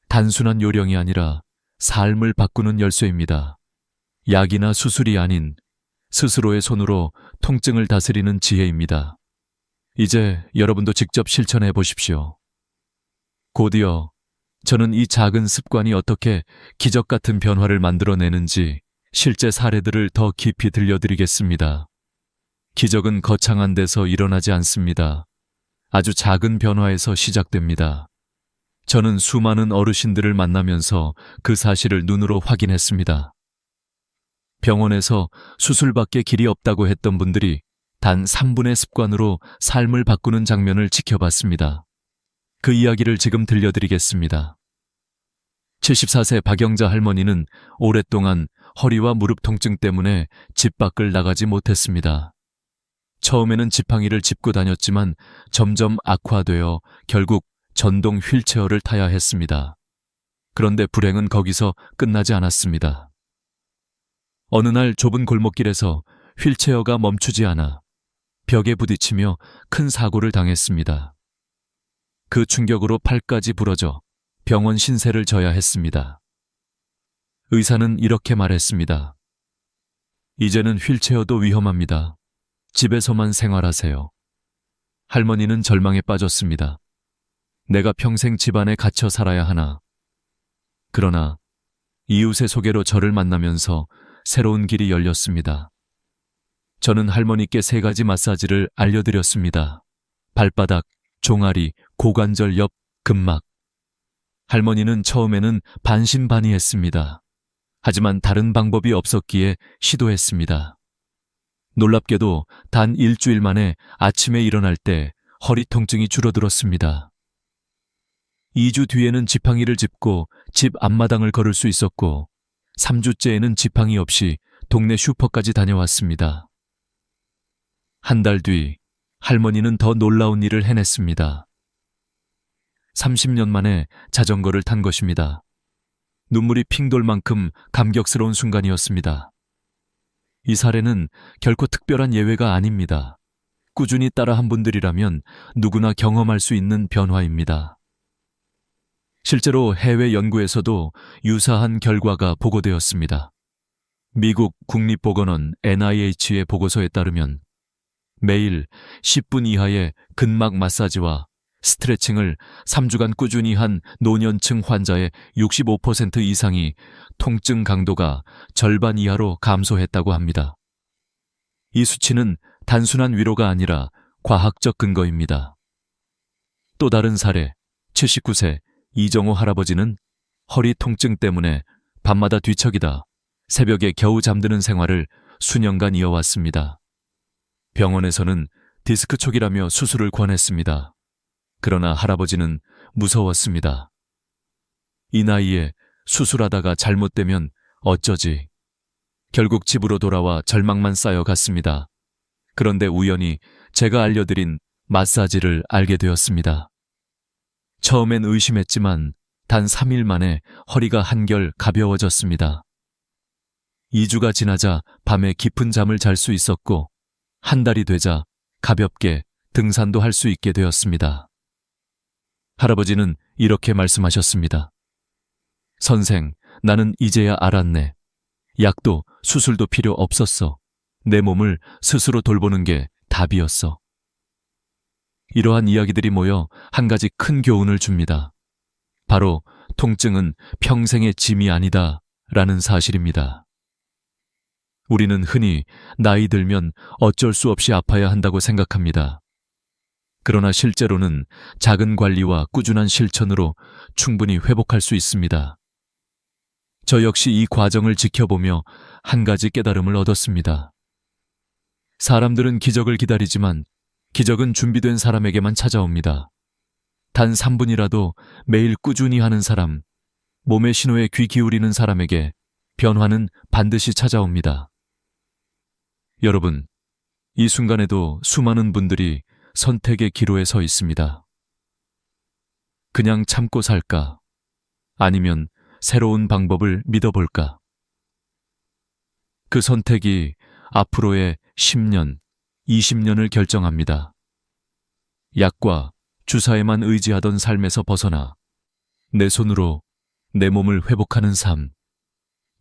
단순한 요령이 아니라 삶을 바꾸는 열쇠입니다. 약이나 수술이 아닌 스스로의 손으로 통증을 다스리는 지혜입니다. 이제 여러분도 직접 실천해 보십시오. 곧이어 저는 이 작은 습관이 어떻게 기적 같은 변화를 만들어내는지 실제 사례들을 더 깊이 들려드리겠습니다. 기적은 거창한 데서 일어나지 않습니다. 아주 작은 변화에서 시작됩니다. 저는 수많은 어르신들을 만나면서 그 사실을 눈으로 확인했습니다. 병원에서 수술밖에 길이 없다고 했던 분들이 단 3분의 습관으로 삶을 바꾸는 장면을 지켜봤습니다. 그 이야기를 지금 들려드리겠습니다. 74세 박영자 할머니는 오랫동안 허리와 무릎 통증 때문에 집 밖을 나가지 못했습니다. 처음에는 지팡이를 짚고 다녔지만 점점 악화되어 결국 전동 휠체어를 타야 했습니다. 그런데 불행은 거기서 끝나지 않았습니다. 어느 날 좁은 골목길에서 휠체어가 멈추지 않아 벽에 부딪히며 큰 사고를 당했습니다. 그 충격으로 팔까지 부러져 병원 신세를 져야 했습니다. 의사는 이렇게 말했습니다. 이제는 휠체어도 위험합니다. 집에서만 생활하세요. 할머니는 절망에 빠졌습니다. 내가 평생 집안에 갇혀 살아야 하나. 그러나 이웃의 소개로 저를 만나면서 새로운 길이 열렸습니다. 저는 할머니께 3가지 마사지를 알려드렸습니다. 발바닥, 종아리, 고관절 옆, 근막. 할머니는 처음에는 반신반의했습니다. 하지만 다른 방법이 없었기에 시도했습니다. 놀랍게도 단 일주일 만에 아침에 일어날 때 허리 통증이 줄어들었습니다. 2주 뒤에는 지팡이를 짚고 집 앞마당을 걸을 수 있었고 3주째에는 지팡이 없이 동네 슈퍼까지 다녀왔습니다. 한 달 뒤 할머니는 더 놀라운 일을 해냈습니다. 30년 만에 자전거를 탄 것입니다. 눈물이 핑 돌 만큼 감격스러운 순간이었습니다. 이 사례는 결코 특별한 예외가 아닙니다. 꾸준히 따라한 분들이라면 누구나 경험할 수 있는 변화입니다. 실제로 해외 연구에서도 유사한 결과가 보고되었습니다. 미국 국립보건원 NIH의 보고서에 따르면 매일 10분 이하의 근막 마사지와 스트레칭을 3주간 꾸준히 한 노년층 환자의 65% 이상이 통증 강도가 절반 이하로 감소했다고 합니다. 이 수치는 단순한 위로가 아니라 과학적 근거입니다. 또 다른 사례, 79세 이정호 할아버지는 허리 통증 때문에 밤마다 뒤척이다 새벽에 겨우 잠드는 생활을 수년간 이어왔습니다. 병원에서는 디스크 초기라며 수술을 권했습니다. 그러나 할아버지는 무서웠습니다. 이 나이에 수술하다가 잘못되면 어쩌지. 결국 집으로 돌아와 절망만 쌓여갔습니다. 그런데 우연히 제가 알려드린 마사지를 알게 되었습니다. 처음엔 의심했지만 단 3일 만에 허리가 한결 가벼워졌습니다. 2주가 지나자 밤에 깊은 잠을 잘 수 있었고 한 달이 되자 가볍게 등산도 할 수 있게 되었습니다. 할아버지는 이렇게 말씀하셨습니다. 선생, 나는 이제야 알았네. 약도 수술도 필요 없었어. 내 몸을 스스로 돌보는 게 답이었어. 이러한 이야기들이 모여 한 가지 큰 교훈을 줍니다. 바로 통증은 평생의 짐이 아니다 라는 사실입니다. 우리는 흔히 나이 들면 어쩔 수 없이 아파야 한다고 생각합니다. 그러나 실제로는 작은 관리와 꾸준한 실천으로 충분히 회복할 수 있습니다. 저 역시 이 과정을 지켜보며 한 가지 깨달음을 얻었습니다. 사람들은 기적을 기다리지만 기적은 준비된 사람에게만 찾아옵니다. 단 3분이라도 매일 꾸준히 하는 사람, 몸의 신호에 귀 기울이는 사람에게 변화는 반드시 찾아옵니다. 여러분, 이 순간에도 수많은 분들이 선택의 기로에 서 있습니다. 그냥 참고 살까? 아니면 새로운 방법을 믿어볼까? 그 선택이 앞으로의 10년, 20년을 결정합니다. 약과 주사에만 의지하던 삶에서 벗어나 내 손으로 내 몸을 회복하는 삶,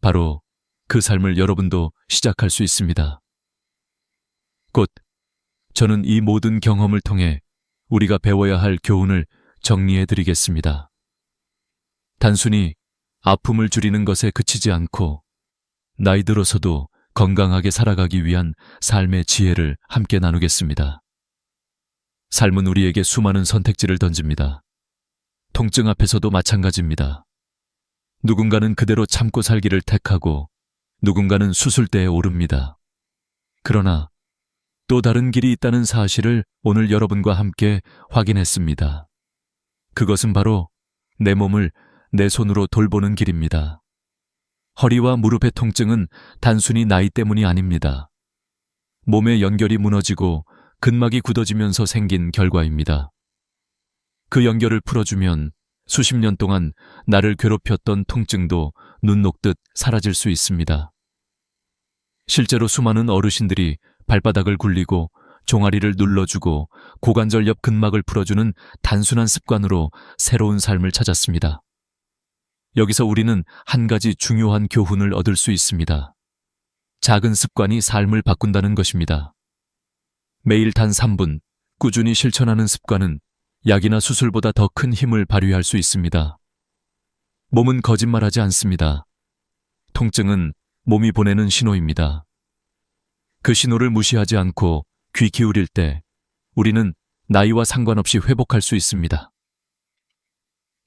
바로 그 삶을 여러분도 시작할 수 있습니다. 곧 저는 이 모든 경험을 통해 우리가 배워야 할 교훈을 정리해 드리겠습니다. 단순히 아픔을 줄이는 것에 그치지 않고 나이 들어서도 건강하게 살아가기 위한 삶의 지혜를 함께 나누겠습니다. 삶은 우리에게 수많은 선택지를 던집니다. 통증 앞에서도 마찬가지입니다. 누군가는 그대로 참고 살기를 택하고 누군가는 수술대에 오릅니다. 그러나 또 다른 길이 있다는 사실을 오늘 여러분과 함께 확인했습니다. 그것은 바로 내 몸을 내 손으로 돌보는 길입니다. 허리와 무릎의 통증은 단순히 나이 때문이 아닙니다. 몸의 연결이 무너지고 근막이 굳어지면서 생긴 결과입니다. 그 연결을 풀어주면 수십 년 동안 나를 괴롭혔던 통증도 눈 녹듯 사라질 수 있습니다. 실제로 수많은 어르신들이 발바닥을 굴리고 종아리를 눌러주고 고관절 옆 근막을 풀어주는 단순한 습관으로 새로운 삶을 찾았습니다. 여기서 우리는 한 가지 중요한 교훈을 얻을 수 있습니다. 작은 습관이 삶을 바꾼다는 것입니다. 매일 단 3분 꾸준히 실천하는 습관은 약이나 수술보다 더 큰 힘을 발휘할 수 있습니다. 몸은 거짓말하지 않습니다. 통증은 몸이 보내는 신호입니다. 그 신호를 무시하지 않고 귀 기울일 때 우리는 나이와 상관없이 회복할 수 있습니다.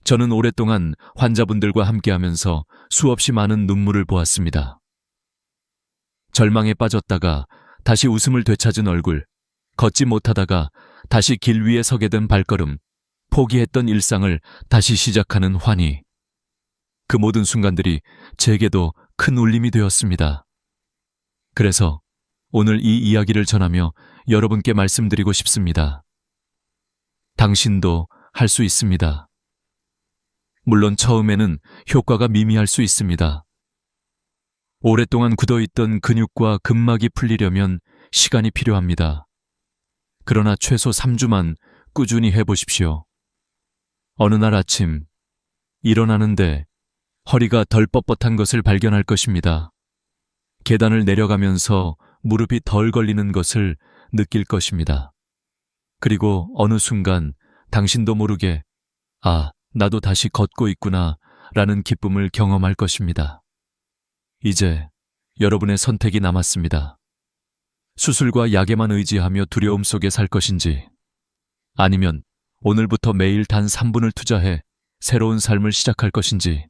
저는 오랫동안 환자분들과 함께하면서 수없이 많은 눈물을 보았습니다. 절망에 빠졌다가 다시 웃음을 되찾은 얼굴, 걷지 못하다가 다시 길 위에 서게 된 발걸음, 포기했던 일상을 다시 시작하는 환희. 그 모든 순간들이 제게도 큰 울림이 되었습니다. 그래서 오늘 이 이야기를 전하며 여러분께 말씀드리고 싶습니다. 당신도 할 수 있습니다. 물론 처음에는 효과가 미미할 수 있습니다. 오랫동안 굳어있던 근육과 근막이 풀리려면 시간이 필요합니다. 그러나 최소 3주만 꾸준히 해보십시오. 어느 날 아침 일어나는데 허리가 덜 뻣뻣한 것을 발견할 것입니다. 계단을 내려가면서 무릎이 덜 걸리는 것을 느낄 것입니다. 그리고 어느 순간 당신도 모르게 아, 나도 다시 걷고 있구나 라는 기쁨을 경험할 것입니다. 이제 여러분의 선택이 남았습니다. 수술과 약에만 의지하며 두려움 속에 살 것인지, 아니면 오늘부터 매일 단 3분을 투자해 새로운 삶을 시작할 것인지,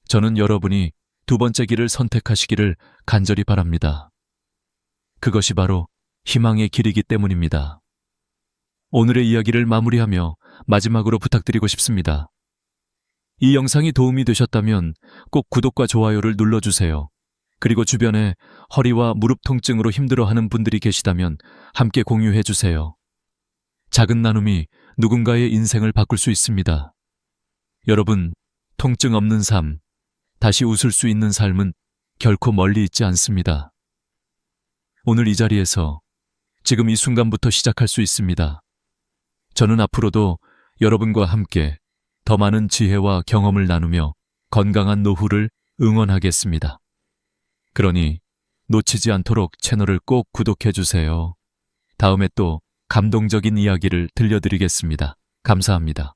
저는 여러분이 두 번째 길을 선택하시기를 간절히 바랍니다. 그것이 바로 희망의 길이기 때문입니다. 오늘의 이야기를 마무리하며 마지막으로 부탁드리고 싶습니다. 이 영상이 도움이 되셨다면 꼭 구독과 좋아요를 눌러주세요. 그리고 주변에 허리와 무릎 통증으로 힘들어하는 분들이 계시다면 함께 공유해주세요. 작은 나눔이 누군가의 인생을 바꿀 수 있습니다. 여러분, 통증 없는 삶, 다시 웃을 수 있는 삶은 결코 멀리 있지 않습니다. 오늘 이 자리에서 지금 이 순간부터 시작할 수 있습니다. 저는 앞으로도 여러분과 함께 더 많은 지혜와 경험을 나누며 건강한 노후를 응원하겠습니다. 그러니 놓치지 않도록 채널을 꼭 구독해주세요. 다음에 또 감동적인 이야기를 들려드리겠습니다. 감사합니다.